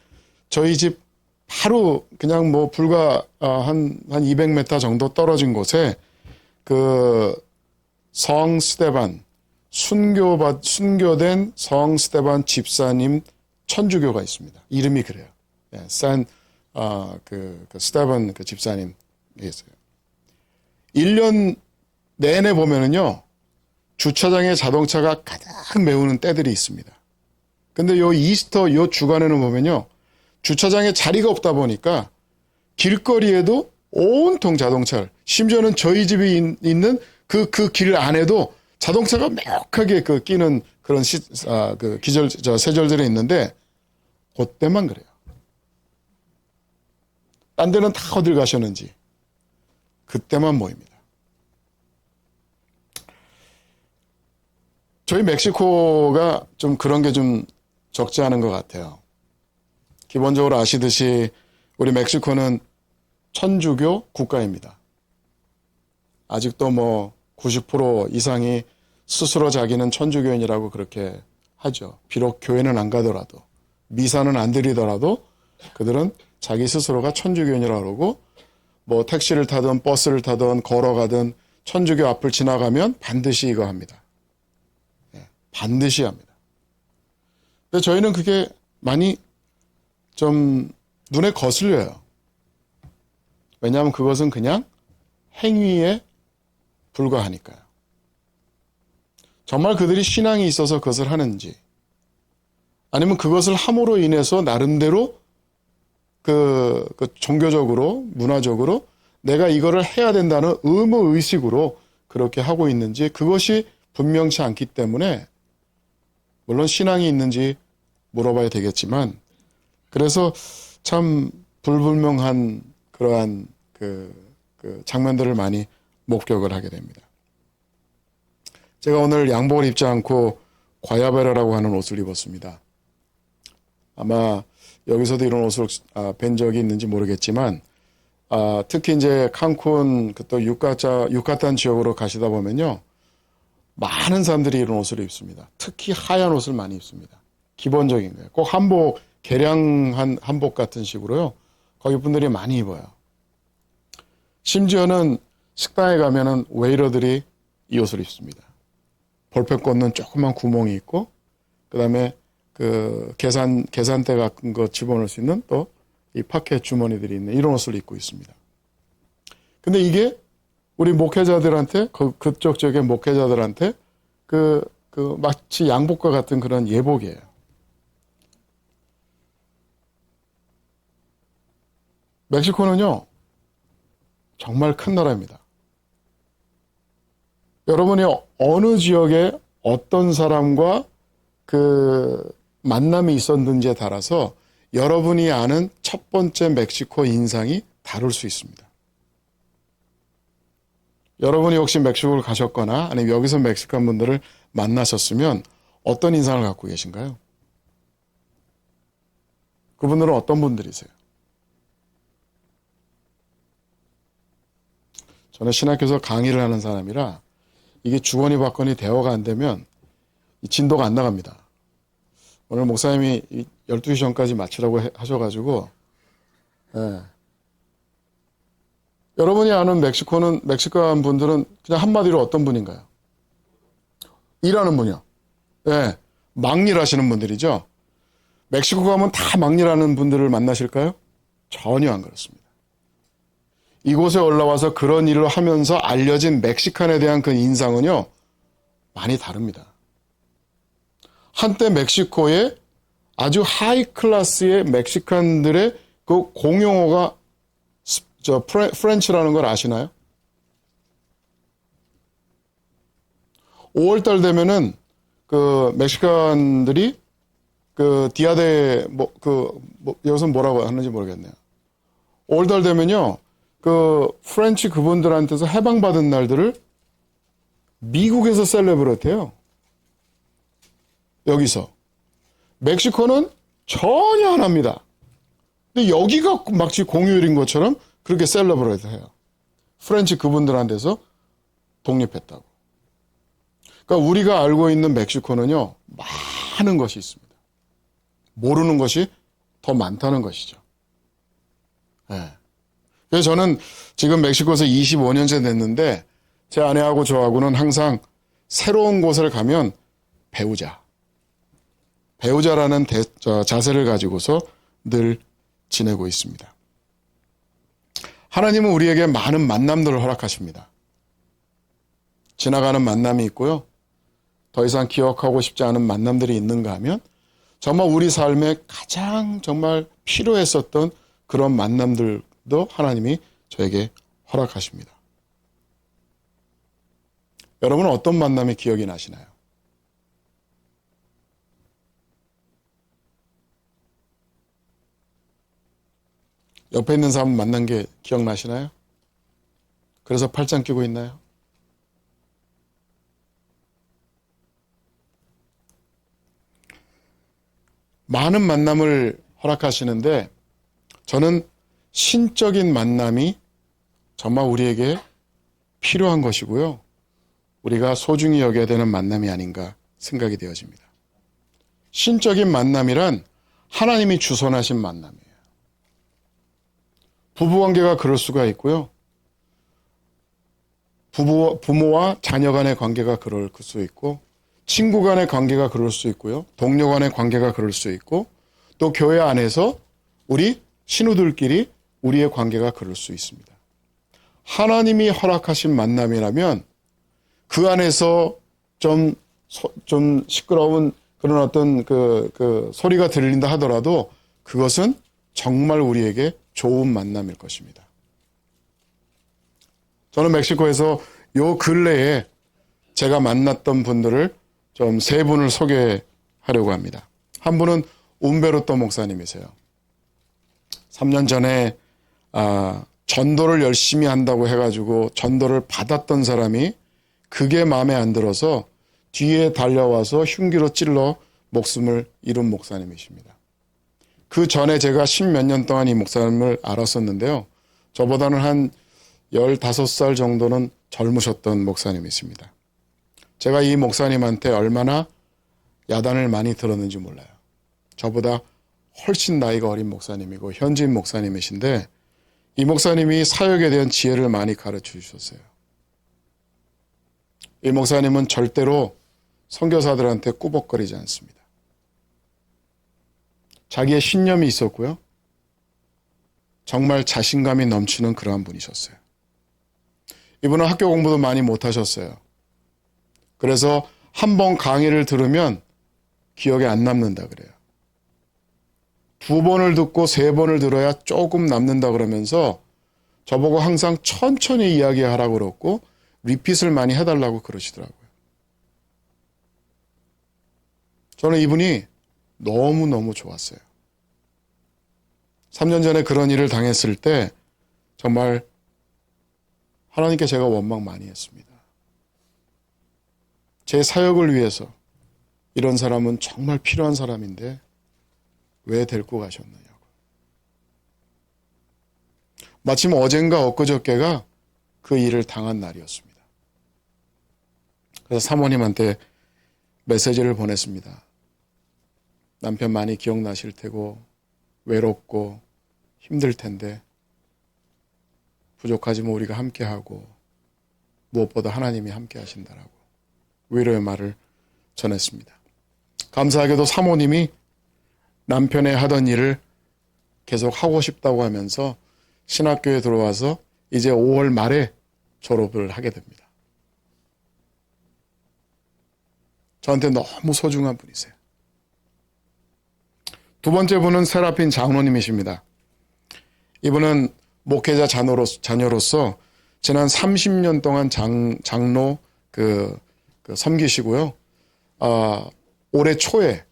저희 집 바로 그냥 뭐 불과 한 200m 정도 떨어진 곳에 그 성 스테반 순교된 성 스테반 집사님 천주교가 있습니다. 이름이 그래요. 그 스테반 그 집사님 있어요. 1년 내내 보면은요, 주차장에 자동차가 가득 메우는 때들이 있습니다. 근데 요 이스터 요 주간에는 보면요, 주차장에 자리가 없다 보니까 길거리에도 온통 자동차를, 심지어는 저희 집이 있는 그 길 안에도 자동차가 명확하게 그 끼는 그런 세절들이 있는데 그때만 그래요. 딴 데는 다 어딜 가셨는지 그때만 모입니다. 저희 멕시코가 좀 그런 게 좀 적지 않은 것 같아요. 기본적으로 아시듯이 우리 멕시코는 천주교 국가입니다. 아직도 뭐 90% 이상이 스스로 자기는 천주교인이라고 그렇게 하죠. 비록 교회는 안 가더라도, 미사는 안 드리더라도 그들은 자기 스스로가 천주교인이라고 그러고, 뭐 택시를 타든 버스를 타든 걸어가든 천주교 앞을 지나가면 반드시 이거 합니다. 반드시 합니다. 근데 저희는 그게 많이 좀 눈에 거슬려요. 왜냐하면 그것은 그냥 행위에 불과하니까요. 정말 그들이 신앙이 있어서 그것을 하는지, 아니면 그것을 함으로 인해서 나름대로 그 종교적으로, 문화적으로 내가 이거를 해야 된다는 의무의식으로 그렇게 하고 있는지, 그것이 분명치 않기 때문에 물론 신앙이 있는지 물어봐야 되겠지만, 그래서 참 불분명한 그러한 그 장면들을 많이 목격을 하게 됩니다. 제가 오늘 양복을 입지 않고 과야베라라고 하는 옷을 입었습니다. 아마 여기서도 이런 옷을 뵌 적이 있는지 모르겠지만, 특히 이제 칸쿤 또 유카탄 지역으로 가시다 보면요, 많은 사람들이 이런 옷을 입습니다. 특히 하얀 옷을 많이 입습니다. 기본적인 거예요. 꼭 한복, 개량한 한복 같은 식으로요, 거기 분들이 많이 입어요. 심지어는 식당에 가면은 웨이터들이 이 옷을 입습니다. 볼펜 꽂는 조그만 구멍이 있고, 그 다음에 그 계산대 같은 거 집어넣을 수 있는 또 이 파켓 주머니들이 있는 이런 옷을 입고 있습니다. 근데 이게 우리 목회자들한테, 그쪽 지역의 목회자들한테 마치 양복과 같은 그런 예복이에요. 멕시코는요, 정말 큰 나라입니다. 여러분이 어느 지역에 어떤 사람과 그 만남이 있었는지에 따라서 여러분이 아는 첫 번째 멕시코 인상이 다를 수 있습니다. 여러분이 혹시 멕시코를 가셨거나 아니면 여기서 멕시칸 분들을 만나셨으면 어떤 인상을 갖고 계신가요? 그분들은 어떤 분들이세요? 저는 신학교에서 강의를 하는 사람이라 이게 주거니 받거니 대화가 안 되면 이 진도가 안 나갑니다. 오늘 목사님이 12시 전까지 마치라고 하셔가지고, 여러분이 아는 멕시칸 분들은 그냥 한마디로 어떤 분인가요? 일하는 분이요. 네, 막일 하시는 분들이죠. 멕시코 가면 다 막일하는 분들을 만나실까요? 전혀 안 그렇습니다. 이곳에 올라와서 그런 일을 하면서 알려진 멕시칸에 대한 그 인상은요, 많이 다릅니다. 한때 멕시코에 아주 하이 클래스의 멕시칸들의 그 공용어가 프렌치라는 걸 아시나요? 5월달 되면은 그 멕시칸들이 그 디아데 여기서 뭐라고 하는지 모르겠네요. 5월달 되면요, 그 프렌치 그분들한테서 해방받은 날들을 미국에서 셀레브레이트해요. 여기서. 멕시코는 전혀 안 합니다. 근데 여기가 마치 공휴일인 것처럼 그렇게 셀러브레이트 해요. 프렌치 그분들한테서 독립했다고. 그러니까 우리가 알고 있는 멕시코는요, 많은 것이 있습니다. 모르는 것이 더 많다는 것이죠. 네. 그래서 저는 지금 멕시코에서 25년째 됐는데 제 아내하고 저하고는 항상 새로운 곳을 가면 배우자라는 자세를 가지고서 늘 지내고 있습니다. 하나님은 우리에게 많은 만남들을 허락하십니다. 지나가는 만남이 있고요. 더 이상 기억하고 싶지 않은 만남들이 있는가 하면 정말 우리 삶에 가장 정말 필요했었던 그런 만남들도 하나님이 저에게 허락하십니다. 여러분은 어떤 만남이 기억이 나시나요? 옆에 있는 사람 만난 게 기억나시나요? 그래서 팔짱 끼고 있나요? 많은 만남을 허락하시는데 저는 신적인 만남이 정말 우리에게 필요한 것이고요. 우리가 소중히 여겨야 되는 만남이 아닌가 생각이 되어집니다. 신적인 만남이란 하나님이 주선하신 만남이에요. 부부관계가 그럴 수가 있고요. 부모와 자녀 간의 관계가 그럴 수 있고, 친구 간의 관계가 그럴 수 있고요. 동료 간의 관계가 그럴 수 있고, 또 교회 안에서 우리 신우들끼리 우리의 관계가 그럴 수 있습니다. 하나님이 허락하신 만남이라면 그 안에서 좀 시끄러운 그런 어떤 그 소리가 들린다 하더라도 그것은 정말 우리에게 좋은 만남일 것입니다. 저는 멕시코에서 요 근래에 제가 만났던 분들을 좀 세 분을 소개하려고 합니다. 한 분은 움베르토 목사님이세요. 3년 전에 전도를 열심히 한다고 해가지고 전도를 받았던 사람이 그게 마음에 안 들어서 뒤에 달려와서 흉기로 찔러 목숨을 잃은 목사님이십니다. 그 전에 제가 10몇 년 동안 이 목사님을 알았었는데요. 저보다는 한 15살 정도는 젊으셨던 목사님이십니다. 제가 이 목사님한테 얼마나 야단을 많이 들었는지 몰라요. 저보다 훨씬 나이가 어린 목사님이고 현지인 목사님이신데 이 목사님이 사역에 대한 지혜를 많이 가르쳐 주셨어요. 이 목사님은 절대로 선교사들한테 꾸벅거리지 않습니다. 자기의 신념이 있었고요. 정말 자신감이 넘치는 그러한 분이셨어요. 이분은 학교 공부도 많이 못하셨어요. 그래서 한 번 강의를 들으면 기억에 안 남는다 그래요. 2번을 듣고 3번을 들어야 조금 남는다 그러면서 저보고 항상 천천히 이야기하라고 그랬고 리핏을 많이 해달라고 그러시더라고요. 저는 이분이 너무너무 좋았어요. 3년 전에 그런 일을 당했을 때 정말 하나님께 제가 원망 많이 했습니다. 제 사역을 위해서 이런 사람은 정말 필요한 사람인데 왜 데리고 가셨느냐고. 마침 어젠가 엊그저께가 그 일을 당한 날이었습니다. 그래서 사모님한테 메시지를 보냈습니다. 남편 많이 기억나실 테고 외롭고 힘들 텐데 부족하지만 우리가 함께하고 무엇보다 하나님이 함께 하신다라고 위로의 말을 전했습니다. 감사하게도 사모님이 남편의 하던 일을 계속 하고 싶다고 하면서 신학교에 들어와서 이제 5월 말에 졸업을 하게 됩니다. 저한테 너무 소중한 분이세요. 두 번째 분은 세라핀 장로님이십니다. 이분은 목회자 자녀로서 지난 30년 동안 장로 섬기시고요. 올해 초에,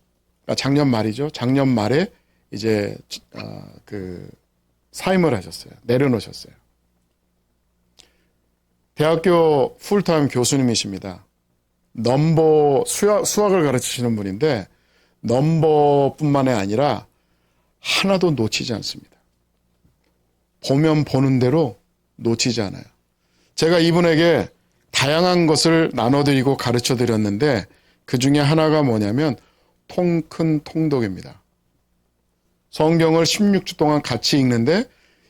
작년 말이죠. 작년 말에 이제 사임을 하셨어요. 내려놓으셨어요. 대학교 풀타임 교수님이십니다. 수학을 가르치시는 분인데 넘버뿐만이 아니라 하나도 놓치지 않습니다. 보면 보는 대로 놓치지 않아요. 제가 이분에게 다양한 것을 나눠드리고 가르쳐드렸는데 그 중에 하나가 뭐냐면 통 큰 통독입니다. 성경을 16주 동안 같이 읽는데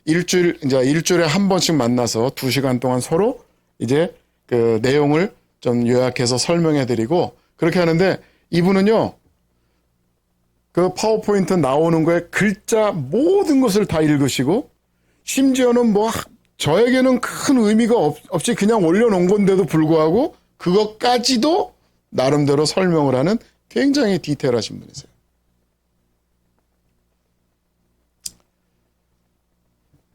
일주일에 한 번씩 만나서 2시간 동안 서로 이제 그 내용을 좀 요약해서 설명해드리고 그렇게 하는데 이분은요, 그 파워포인트 나오는 거에 글자 모든 것을 다 읽으시고 심지어는 저에게는 큰 의미가 없이 그냥 올려놓은 건데도 불구하고 그것까지도 나름대로 설명을 하는 굉장히 디테일하신 분이세요.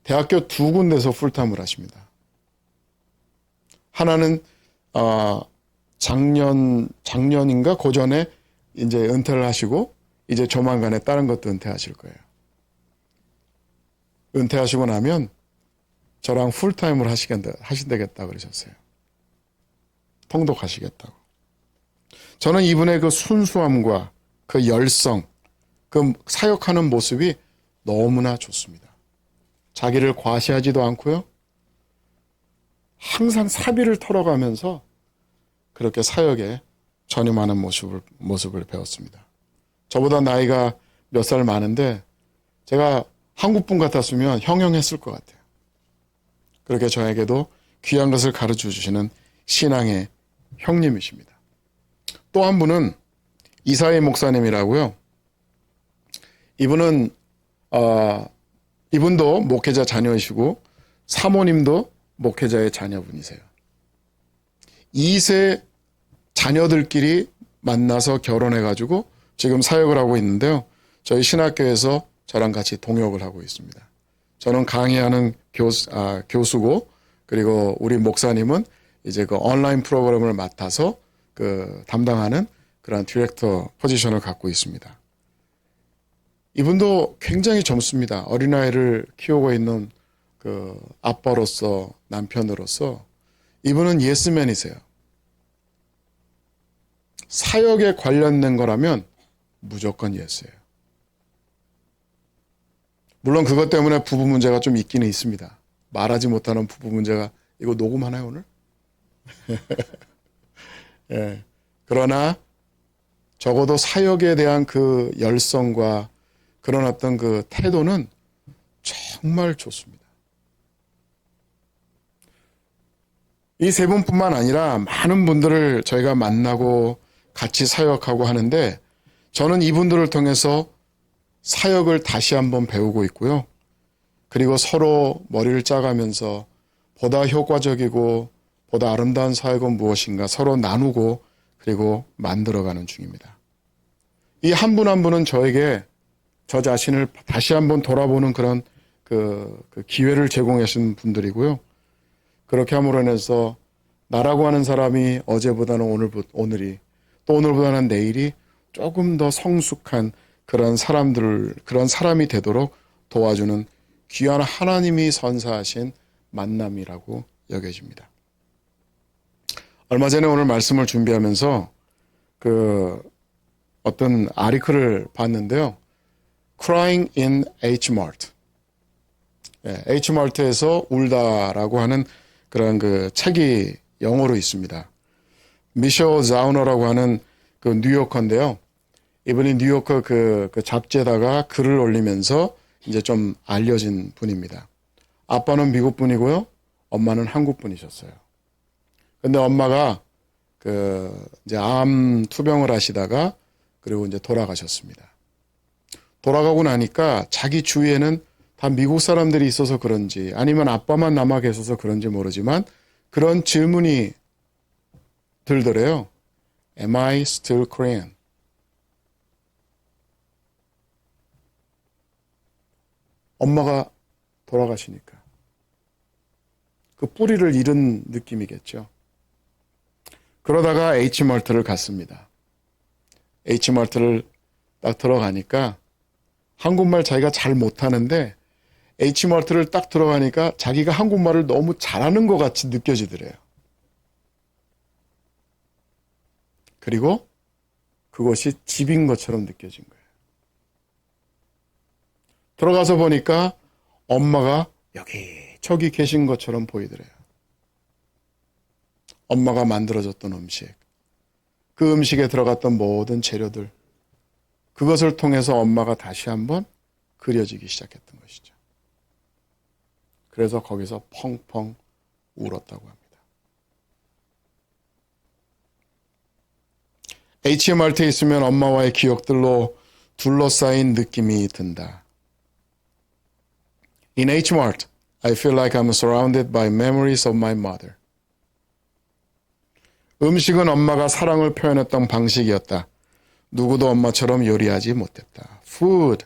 대학교 2군데서 풀타임을 하십니다. 하나는 작년인가 그 전에 이제 은퇴를 하시고 이제 조만간에 다른 것도 은퇴하실 거예요. 은퇴하시고 나면 저랑 풀타임을 하신다겠다 그러셨어요. 통독하시겠다고. 저는 이분의 그 순수함과 그 열성, 그 사역하는 모습이 너무나 좋습니다. 자기를 과시하지도 않고요. 항상 사비를 털어가면서 그렇게 사역에 전임하는 모습을 배웠습니다. 저보다 나이가 몇 살 많은데 제가 한국분 같았으면 형용했을 것 같아요. 그렇게 저에게도 귀한 것을 가르쳐 주시는 신앙의 형님이십니다. 또 한 분은 이사희 목사님이라고요. 이분은 이분도 목회자 자녀이시고 사모님도 목회자의 자녀분이세요. 2세 자녀들끼리 만나서 결혼해가지고 지금 사역을 하고 있는데요. 저희 신학교에서 저랑 같이 동역을 하고 있습니다. 저는 강의하는 교수고, 그리고 우리 목사님은 이제 그 온라인 프로그램을 맡아서 그 담당하는 그런 디렉터 포지션을 갖고 있습니다. 이분도 굉장히 젊습니다. 어린아이를 키우고 있는 그 아빠로서, 남편으로서 이분은 예스맨이세요. 사역에 관련된 거라면 무조건 예스예요. 물론 그것 때문에 부부 문제가 좀 있기는 있습니다. 말하지 못하는 부부 문제가, 이거 녹음하나요 오늘? 예. 그러나 적어도 사역에 대한 그 열성과 그런 어떤 그 태도는 정말 좋습니다. 이 세 분뿐만 아니라 많은 분들을 저희가 만나고 같이 사역하고 하는데, 저는 이분들을 통해서 사역을 다시 한번 배우고 있고요. 그리고 서로 머리를 짜가면서 보다 효과적이고 보다 아름다운 사역은 무엇인가 서로 나누고 그리고 만들어가는 중입니다. 이 한 분 한 분은 저에게 저 자신을 다시 한번 돌아보는 그런 그 기회를 제공해 주신 분들이고요. 그렇게 함으로 인해서 나라고 하는 사람이 어제보다는 오늘이 또 오늘보다는 내일이 조금 더 성숙한 그런 사람이 되도록 도와주는 귀한 하나님이 선사하신 만남이라고 여겨집니다. 얼마 전에 오늘 말씀을 준비하면서 그 어떤 아리클을 봤는데요. Crying in H-Mart. H-Mart에서 울다라고 하는 그런 그 책이 영어로 있습니다. 미셸 자우너라고 하는 그 뉴요커인데요. 이분이 뉴요커 그 잡지에다가 글을 올리면서 이제 좀 알려진 분입니다. 아빠는 미국 분이고요. 엄마는 한국 분이셨어요. 근데 엄마가 이제 암 투병을 하시다가 그리고 이제 돌아가셨습니다. 돌아가고 나니까 자기 주위에는 다 미국 사람들이 있어서 그런지 아니면 아빠만 남아 계셔서 그런지 모르지만 그런 질문이 들더래요. Am I still Korean? 엄마가 돌아가시니까 그 뿌리를 잃은 느낌이겠죠. 그러다가 H마트를 갔습니다. H마트를 딱 들어가니까 한국말 자기가 잘 못하는데 H마트를 딱 들어가니까 자기가 한국말을 너무 잘하는 것 같이 느껴지더래요. 그리고 그것이 집인 것처럼 느껴진 거예요. 들어가서 보니까 엄마가 여기 저기 계신 것처럼 보이더래요. 엄마가 만들어줬던 음식, 그 음식에 들어갔던 모든 재료들, 그것을 통해서 엄마가 다시 한번 그려지기 시작했던 것이죠. 그래서 거기서 펑펑 울었다고 합니다. HMRT에 있으면 엄마와의 기억들로 둘러싸인 느낌이 든다. In H-Mart, I feel like I'm surrounded by memories of my mother. 음식은 엄마가 사랑을 표현했던 방식이었다. 누구도 엄마처럼 요리하지 못했다. Food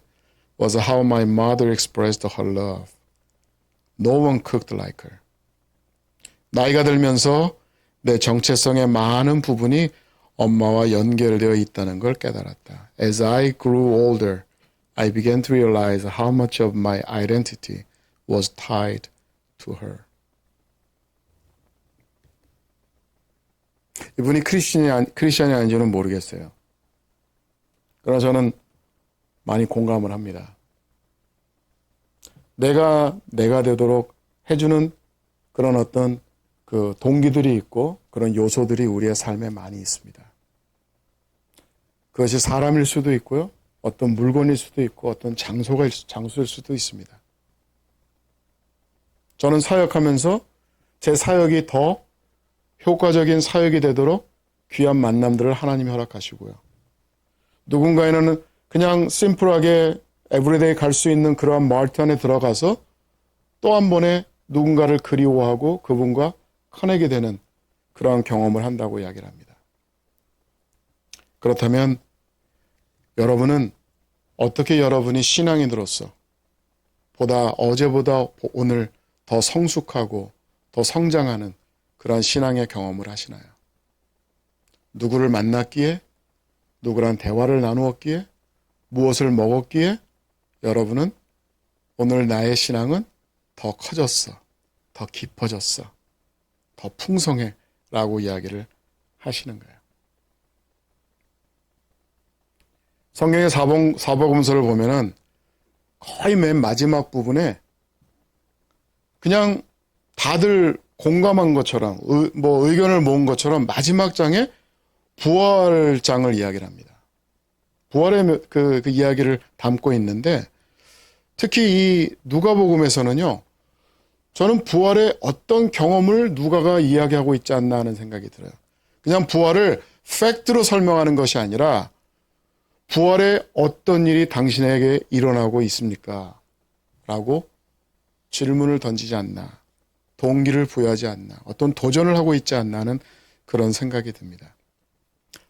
was how my mother expressed her love. No one cooked like her. 나이가 들면서 내 정체성의 많은 부분이 엄마와 연결되어 있다는 걸 깨달았다. As I grew older, I began to realize how much of my identity was tied to her. 이분이 크리스천이 아닌지는 모르겠어요. 그러나 저는 많이 공감을 합니다. 내가 되도록 해주는 그런 어떤 그 동기들이 있고 그런 요소들이 우리의 삶에 많이 있습니다. 그것이 사람일 수도 있고요. 어떤 물건일 수도 있고 어떤 장소일 수도 있습니다. 저는 사역하면서 제 사역이 더 효과적인 사역이 되도록 귀한 만남들을 하나님이 허락하시고요. 누군가에는 그냥 심플하게 에브리데이 갈 수 있는 그러한 마트 안에 들어가서 또 한 번에 누군가를 그리워하고 그분과 커내게 되는 그러한 경험을 한다고 이야기를 합니다. 그렇다면 여러분은 어떻게 여러분이 신앙인으로서 보다 어제보다 오늘 더 성숙하고 더 성장하는 그러한 신앙의 경험을 하시나요? 누구를 만났기에, 누구랑 대화를 나누었기에, 무엇을 먹었기에 여러분은 오늘 나의 신앙은 더 커졌어, 더 깊어졌어, 더 풍성해 라고 이야기를 하시는 거예요. 성경의 사복음서를 보면은 거의 맨 마지막 부분에 그냥 다들 공감한 것처럼 의견을 모은 것처럼 마지막 장에 부활장을 이야기를 합니다. 부활의 그 이야기를 담고 있는데 특히 이 누가복음에서는요. 저는 부활의 어떤 경험을 누가가 이야기하고 있지 않나 하는 생각이 들어요. 그냥 부활을 팩트로 설명하는 것이 아니라 부활의 어떤 일이 당신에게 일어나고 있습니까? 라고 질문을 던지지 않나. 동기를 부여하지 않나. 어떤 도전을 하고 있지 않나 하는 그런 생각이 듭니다.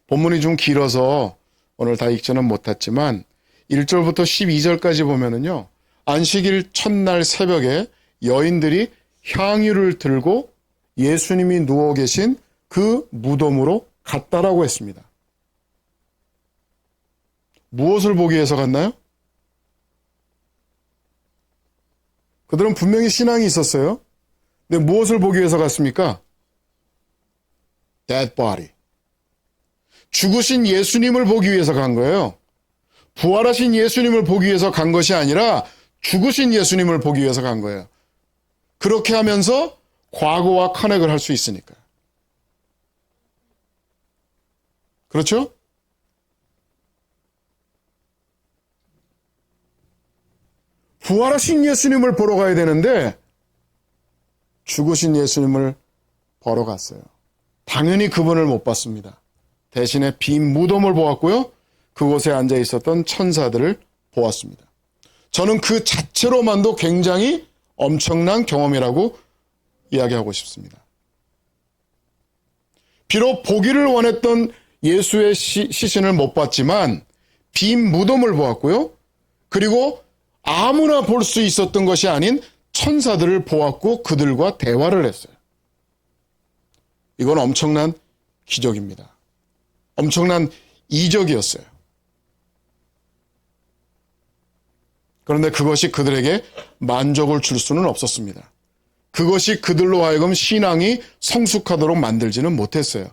본문이 좀 길어서 오늘 다 읽지는 못했지만 1절부터 12절까지 보면은요. 안식일 첫날 새벽에 여인들이 향유를 들고 예수님이 누워 계신 그 무덤으로 갔다라고 했습니다. 무엇을 보기 위해서 갔나요? 그들은 분명히 신앙이 있었어요. 근데 무엇을 보기 위해서 갔습니까? Dead body. 죽으신 예수님을 보기 위해서 간 거예요. 부활하신 예수님을 보기 위해서 간 것이 아니라 죽으신 예수님을 보기 위해서 간 거예요. 그렇게 하면서 과거와 커넥을 할 수 있으니까. 그렇죠? 부활하신 예수님을 보러 가야 되는데 죽으신 예수님을 보러 갔어요. 당연히 그분을 못 봤습니다. 대신에 빈 무덤을 보았고요. 그곳에 앉아 있었던 천사들을 보았습니다. 저는 그 자체로만도 굉장히 엄청난 경험이라고 이야기하고 싶습니다. 비록 보기를 원했던 예수의 시신을 못 봤지만 빈 무덤을 보았고요. 그리고 아무나 볼 수 있었던 것이 아닌 천사들을 보았고 그들과 대화를 했어요. 이건 엄청난 기적입니다. 엄청난 이적이었어요. 그런데 그것이 그들에게 만족을 줄 수는 없었습니다. 그것이 그들로 하여금 신앙이 성숙하도록 만들지는 못했어요.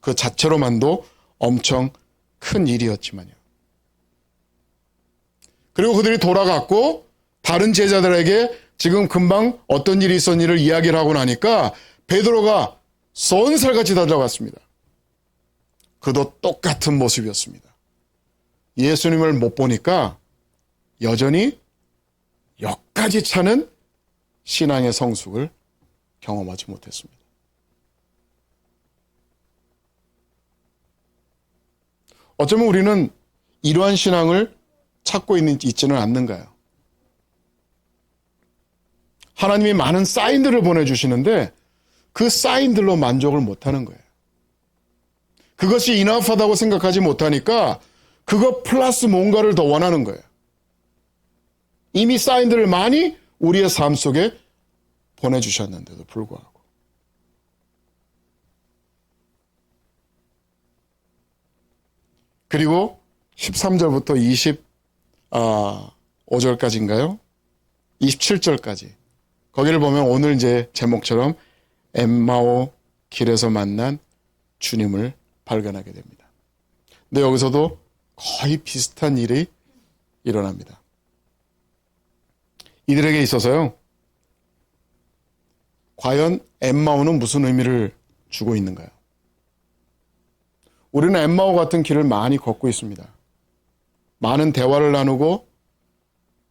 그 자체로만도 엄청 큰 일이었지만요. 그리고 그들이 돌아갔고 다른 제자들에게 지금 금방 어떤 일이 있었는지를 이야기를 하고 나니까 베드로가 쏜살같이 달려갔습니다. 그도 똑같은 모습이었습니다. 예수님을 못 보니까 여전히 역까지 차는 신앙의 성숙을 경험하지 못했습니다. 어쩌면 우리는 이러한 신앙을 찾고 있지는 않는가요? 하나님이 많은 사인들을 보내주시는데 그 사인들로 만족을 못하는 거예요. 그것이 이나프하다고 생각하지 못하니까 그거 플러스 뭔가를 더 원하는 거예요. 이미 사인들을 많이 우리의 삶 속에 보내주셨는데도 불구하고 그리고 13절부터 25절까지인가요? 27절까지. 거기를 보면 오늘 이제 제목처럼 엠마오 길에서 만난 주님을 발견하게 됩니다. 근데 여기서도 거의 비슷한 일이 일어납니다. 이들에게 있어서요, 과연 엠마오는 무슨 의미를 주고 있는가요? 우리는 엠마오 같은 길을 많이 걷고 있습니다. 많은 대화를 나누고,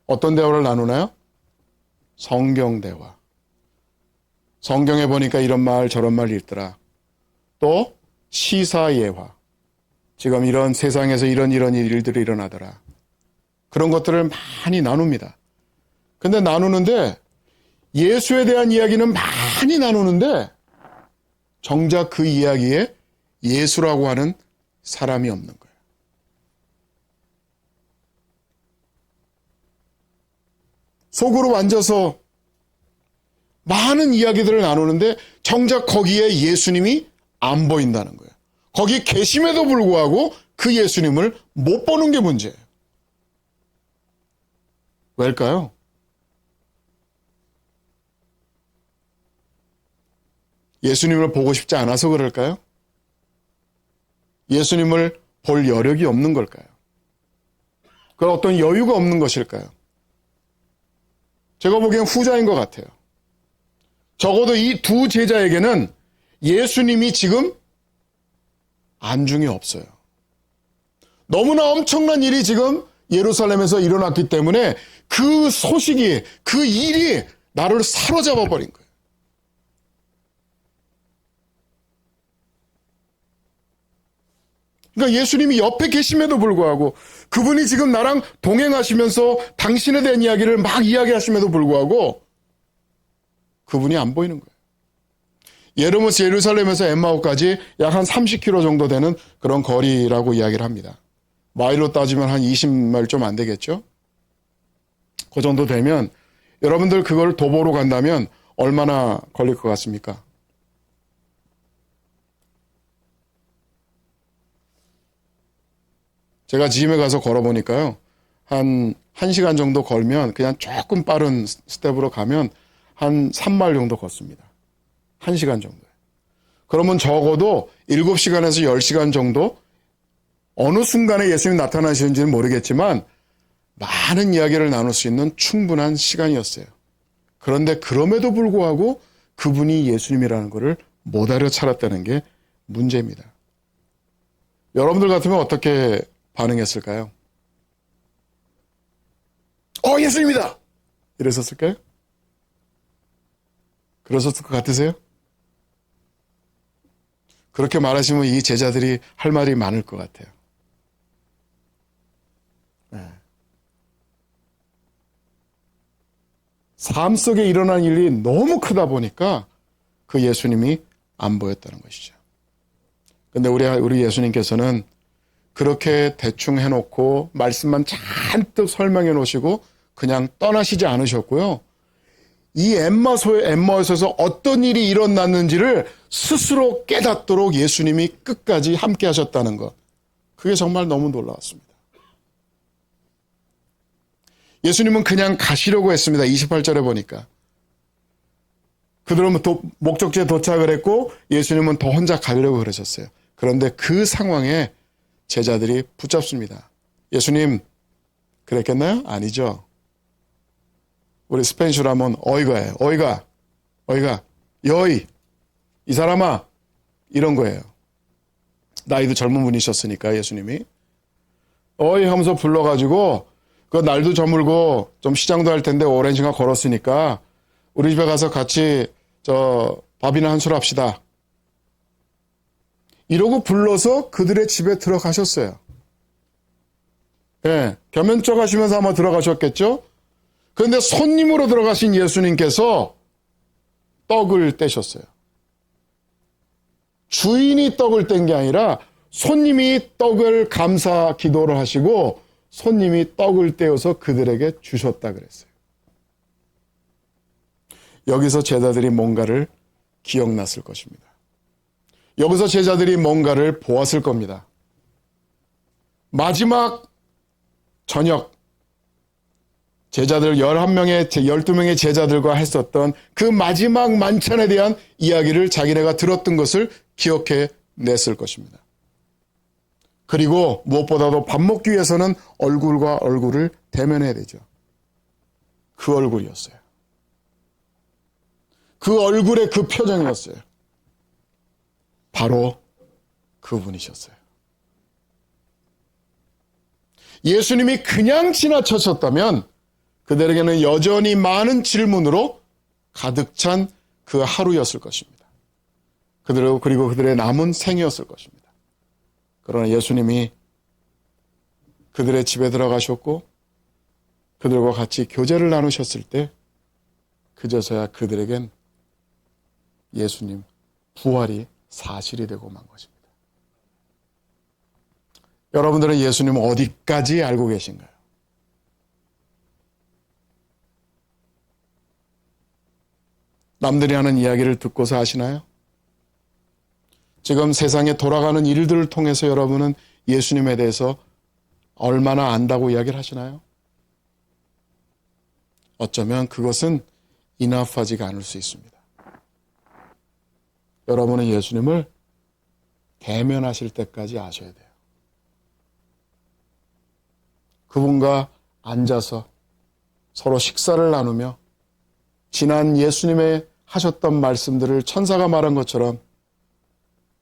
어떤 대화를 나누나요? 성경 대화. 성경에 보니까 이런 말 저런 말이 있더라. 또 시사예화. 지금 이런 세상에서 이런 일들이 일어나더라. 그런 것들을 많이 나눕니다. 근데 나누는데 예수에 대한 이야기는 많이 나누는데 정작 그 이야기에 예수라고 하는 사람이 없는 거예요. 속으로 앉아서 많은 이야기들을 나누는데 정작 거기에 예수님이 안 보인다는 거예요. 거기 계심에도 불구하고 그 예수님을 못 보는 게 문제예요. 왜일까요? 예수님을 보고 싶지 않아서 그럴까요? 예수님을 볼 여력이 없는 걸까요? 그런 어떤 여유가 없는 것일까요? 제가 보기엔 후자인 것 같아요. 적어도 이 두 제자에게는 예수님이 지금 안중에 없어요. 너무나 엄청난 일이 지금 예루살렘에서 일어났기 때문에 그 소식이, 그 일이 나를 사로잡아 버린 거예요. 그러니까 예수님이 옆에 계심에도 불구하고 그분이 지금 나랑 동행하시면서 당신에 대한 이야기를 막 이야기하심에도 불구하고 그분이 안 보이는 거예요. 예루살렘에서 엠마오까지 약 한 30km 정도 되는 그런 거리라고 이야기를 합니다. 마일로 따지면 한 20마일 좀 안 되겠죠? 그 정도 되면 여러분들 그걸 도보로 간다면 얼마나 걸릴 것 같습니까? 제가 지임에 가서 걸어보니까요. 한 1시간 정도 걸면 그냥 조금 빠른 스텝으로 가면 한 3마일 정도 걷습니다. 1시간 정도. 그러면 적어도 7시간에서 10시간 정도 어느 순간에 예수님이 나타나시는지는 모르겠지만 많은 이야기를 나눌 수 있는 충분한 시간이었어요. 그런데 그럼에도 불구하고 그분이 예수님이라는 것을 못 알아차렸다는 게 문제입니다. 여러분들 같으면 어떻게 반응했을까요? 예수님이다! 이랬었을까요? 그러셨을 것 같으세요? 그렇게 말하시면 이 제자들이 할 말이 많을 것 같아요. 네. 삶 속에 일어난 일이 너무 크다 보니까 그 예수님이 안 보였다는 것이죠. 근데 우리 예수님께서는 그렇게 대충 해놓고 말씀만 잔뜩 설명해 놓으시고 그냥 떠나시지 않으셨고요. 이 엠마오에서 어떤 일이 일어났는지를 스스로 깨닫도록 예수님이 끝까지 함께 하셨다는 것. 그게 정말 너무 놀라웠습니다. 예수님은 그냥 가시려고 했습니다. 28절에 보니까. 그들은 목적지에 도착을 했고 예수님은 더 혼자 가려고 그러셨어요. 그런데 그 상황에 제자들이 붙잡습니다. 예수님 그랬겠나요? 아니죠. 우리 스페인어로 하면 어이가예요. 어이가, 여이, 이 사람아, 이런 거예요. 나이도 젊은 분이셨으니까 예수님이. 어이 하면서 불러가지고 그 날도 저물고 좀 시장도 할 텐데 오랜 시간 걸었으니까 우리 집에 가서 같이 밥이나 한 술 합시다. 이러고 불러서 그들의 집에 들어가셨어요. 예, 겸연쩍 하시면서 아마 들어가셨겠죠? 그런데 손님으로 들어가신 예수님께서 떡을 떼셨어요. 주인이 떡을 뗀 게 아니라 손님이 떡을 감사 기도를 하시고 손님이 떡을 떼어서 그들에게 주셨다 그랬어요. 여기서 제자들이 뭔가를 기억났을 것입니다. 여기서 제자들이 뭔가를 보았을 겁니다. 마지막 저녁 제자들 11명의 12명의 제자들과 했었던 그 마지막 만찬에 대한 이야기를 자기네가 들었던 것을 기억해 냈을 것입니다. 그리고 무엇보다도 밥 먹기 위해서는 얼굴과 얼굴을 대면해야 되죠. 그 얼굴이었어요. 그 얼굴의 그 표정이었어요. 바로 그분이셨어요. 예수님이 그냥 지나쳤었다면 그들에게는 여전히 많은 질문으로 가득 찬 그 하루였을 것입니다. 그리고 그들의 남은 생이었을 것입니다. 그러나 예수님이 그들의 집에 들어가셨고 그들과 같이 교제를 나누셨을 때 그제서야 그들에겐 예수님 부활이 사실이 되고 만 것입니다. 여러분들은 예수님 어디까지 알고 계신가요? 남들이 하는 이야기를 듣고서 아시나요? 지금 세상에 돌아가는 일들을 통해서 여러분은 예수님에 대해서 얼마나 안다고 이야기를 하시나요? 어쩌면 그것은 인합하지가 않을 수 있습니다. 여러분은 예수님을 대면하실 때까지 아셔야 돼요. 그분과 앉아서 서로 식사를 나누며 지난 예수님의 하셨던 말씀들을 천사가 말한 것처럼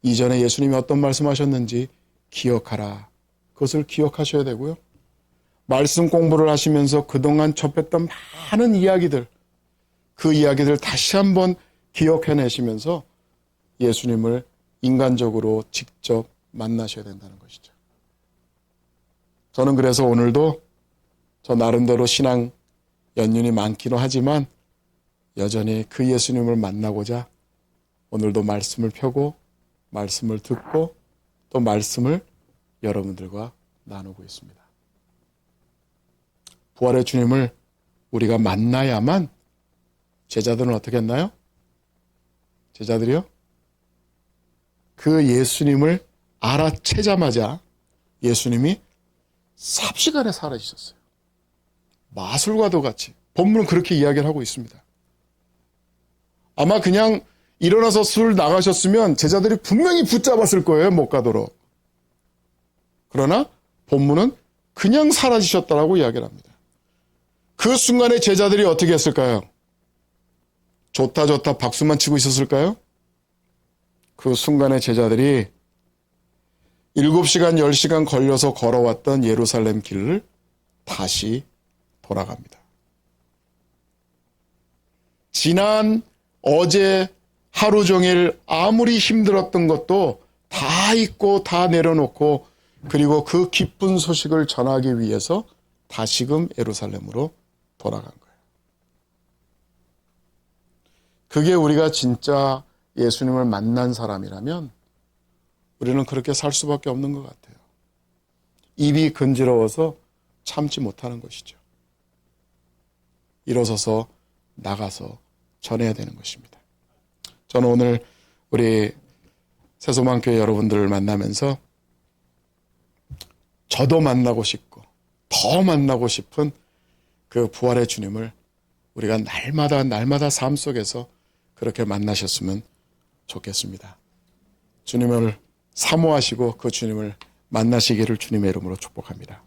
이전에 예수님이 어떤 말씀하셨는지 기억하라. 그것을 기억하셔야 되고요. 말씀 공부를 하시면서 그동안 접했던 많은 이야기들, 그 이야기들 다시 한번 기억해내시면서 예수님을 인간적으로 직접 만나셔야 된다는 것이죠. 저는 그래서 오늘도 저 나름대로 신앙 연륜이 많기는 하지만 여전히 그 예수님을 만나고자 오늘도 말씀을 펴고 말씀을 듣고 또 말씀을 여러분들과 나누고 있습니다. 부활의 주님을 우리가 만나야만 제자들은 어떻게 했나요? 제자들이요? 그 예수님을 알아채자마자 예수님이 삽시간에 사라지셨어요. 마술과도 같이. 본문은 그렇게 이야기를 하고 있습니다. 아마 그냥 일어나서 술 나가셨으면 제자들이 분명히 붙잡았을 거예요. 못 가도록. 그러나 본문은 그냥 사라지셨다라고 이야기를 합니다. 그 순간에 제자들이 어떻게 했을까요? 좋다 좋다 박수만 치고 있었을까요? 그 순간에 제자들이 7시간, 10시간 걸려서 걸어왔던 예루살렘 길을 다시 돌아갑니다. 지난 어제 하루 종일 아무리 힘들었던 것도 다 잊고 다 내려놓고 그리고 그 기쁜 소식을 전하기 위해서 다시금 예루살렘으로 돌아간 거예요. 그게 우리가 진짜 예수님을 만난 사람이라면 우리는 그렇게 살 수밖에 없는 것 같아요. 입이 근지러워서 참지 못하는 것이죠. 일어서서 나가서 전해야 되는 것입니다. 저는 오늘 우리 새소망교회 여러분들을 만나면서 저도 만나고 싶고 더 만나고 싶은 그 부활의 주님을 우리가 날마다 삶 속에서 그렇게 만나셨으면 좋겠습니다. 주님을 사모하시고 그 주님을 만나시기를 주님의 이름으로 축복합니다.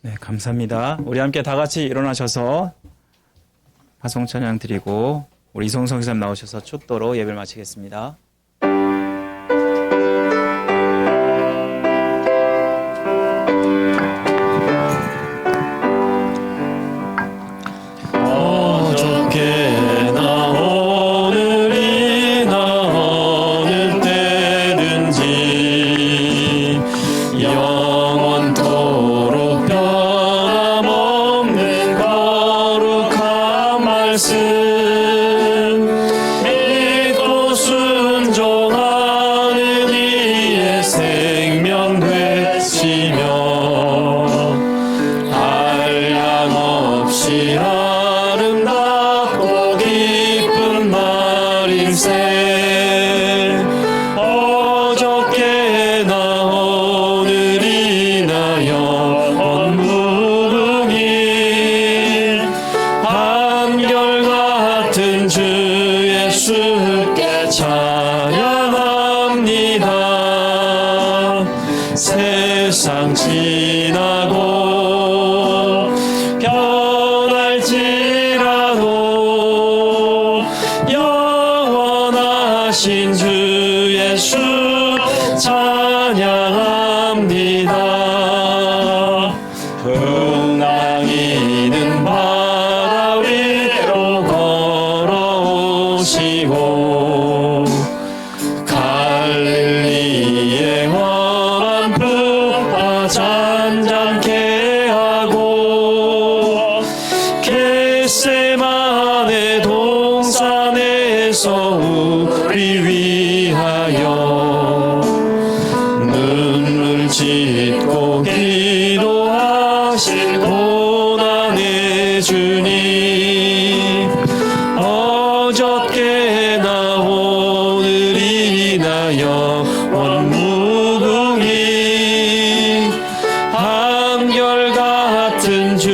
네, 감사합니다. 우리 함께 다 같이 일어나셔서 화성 찬양 드리고 우리 이성성 기사님 나오셔서 축도로 예배를 마치겠습니다. 어저께나 오늘이나 어느 때든지 영원토록 변함없는 거룩한 말씀 믿고 순종하는 이의 생명 되시며 한량없이 아름답고 기쁜 말 겟세마네 동산에서 우리 위하여 눈물 짓고 기도하신 고난의 주님, 어저께나 오늘이나 영원 무궁히 한결같은 주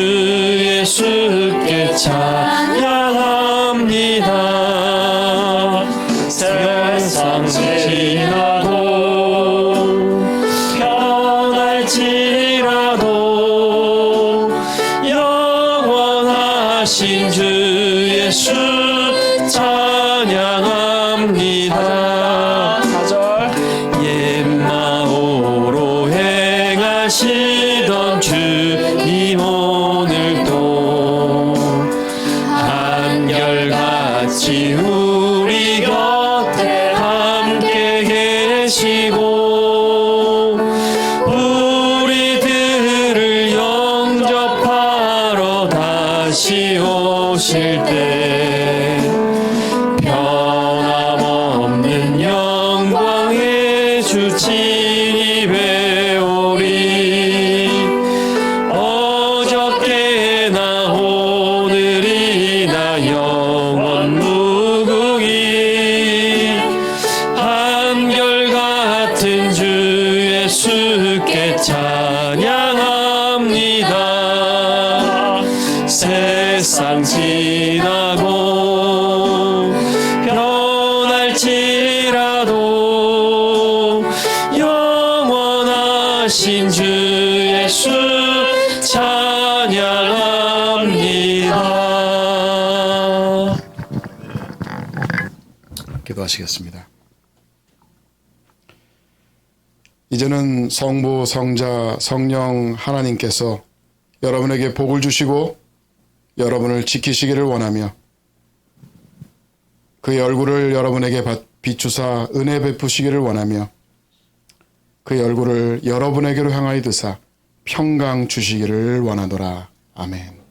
예수께 찬양합니다. 세상 지나도 변할지라도 영원하신 주 예수 찬양합니다. 4절 옛마오로 행하시던 주님 오늘도 한결같이 우리 곁에 함께 계시고 우리들을 영접하러 다시 오실 때 변함없는 영광의 주 진입해 오리. 어저께나 오늘이나 영원 무궁히 한결같은 주 예수께 찬양합니다. 세상 지나고 변할지라도 영원하신 주 예수 찬양합니다. 기도하시겠습니다. 이제는 성부, 성자, 성령 하나님께서 여러분에게 복을 주시고 여러분을 지키시기를 원하며 그의 얼굴을 여러분에게 비추사 은혜 베푸시기를 원하며 그의 얼굴을 여러분에게로 향하여 드사 평강 주시기를 원하노라. 아멘.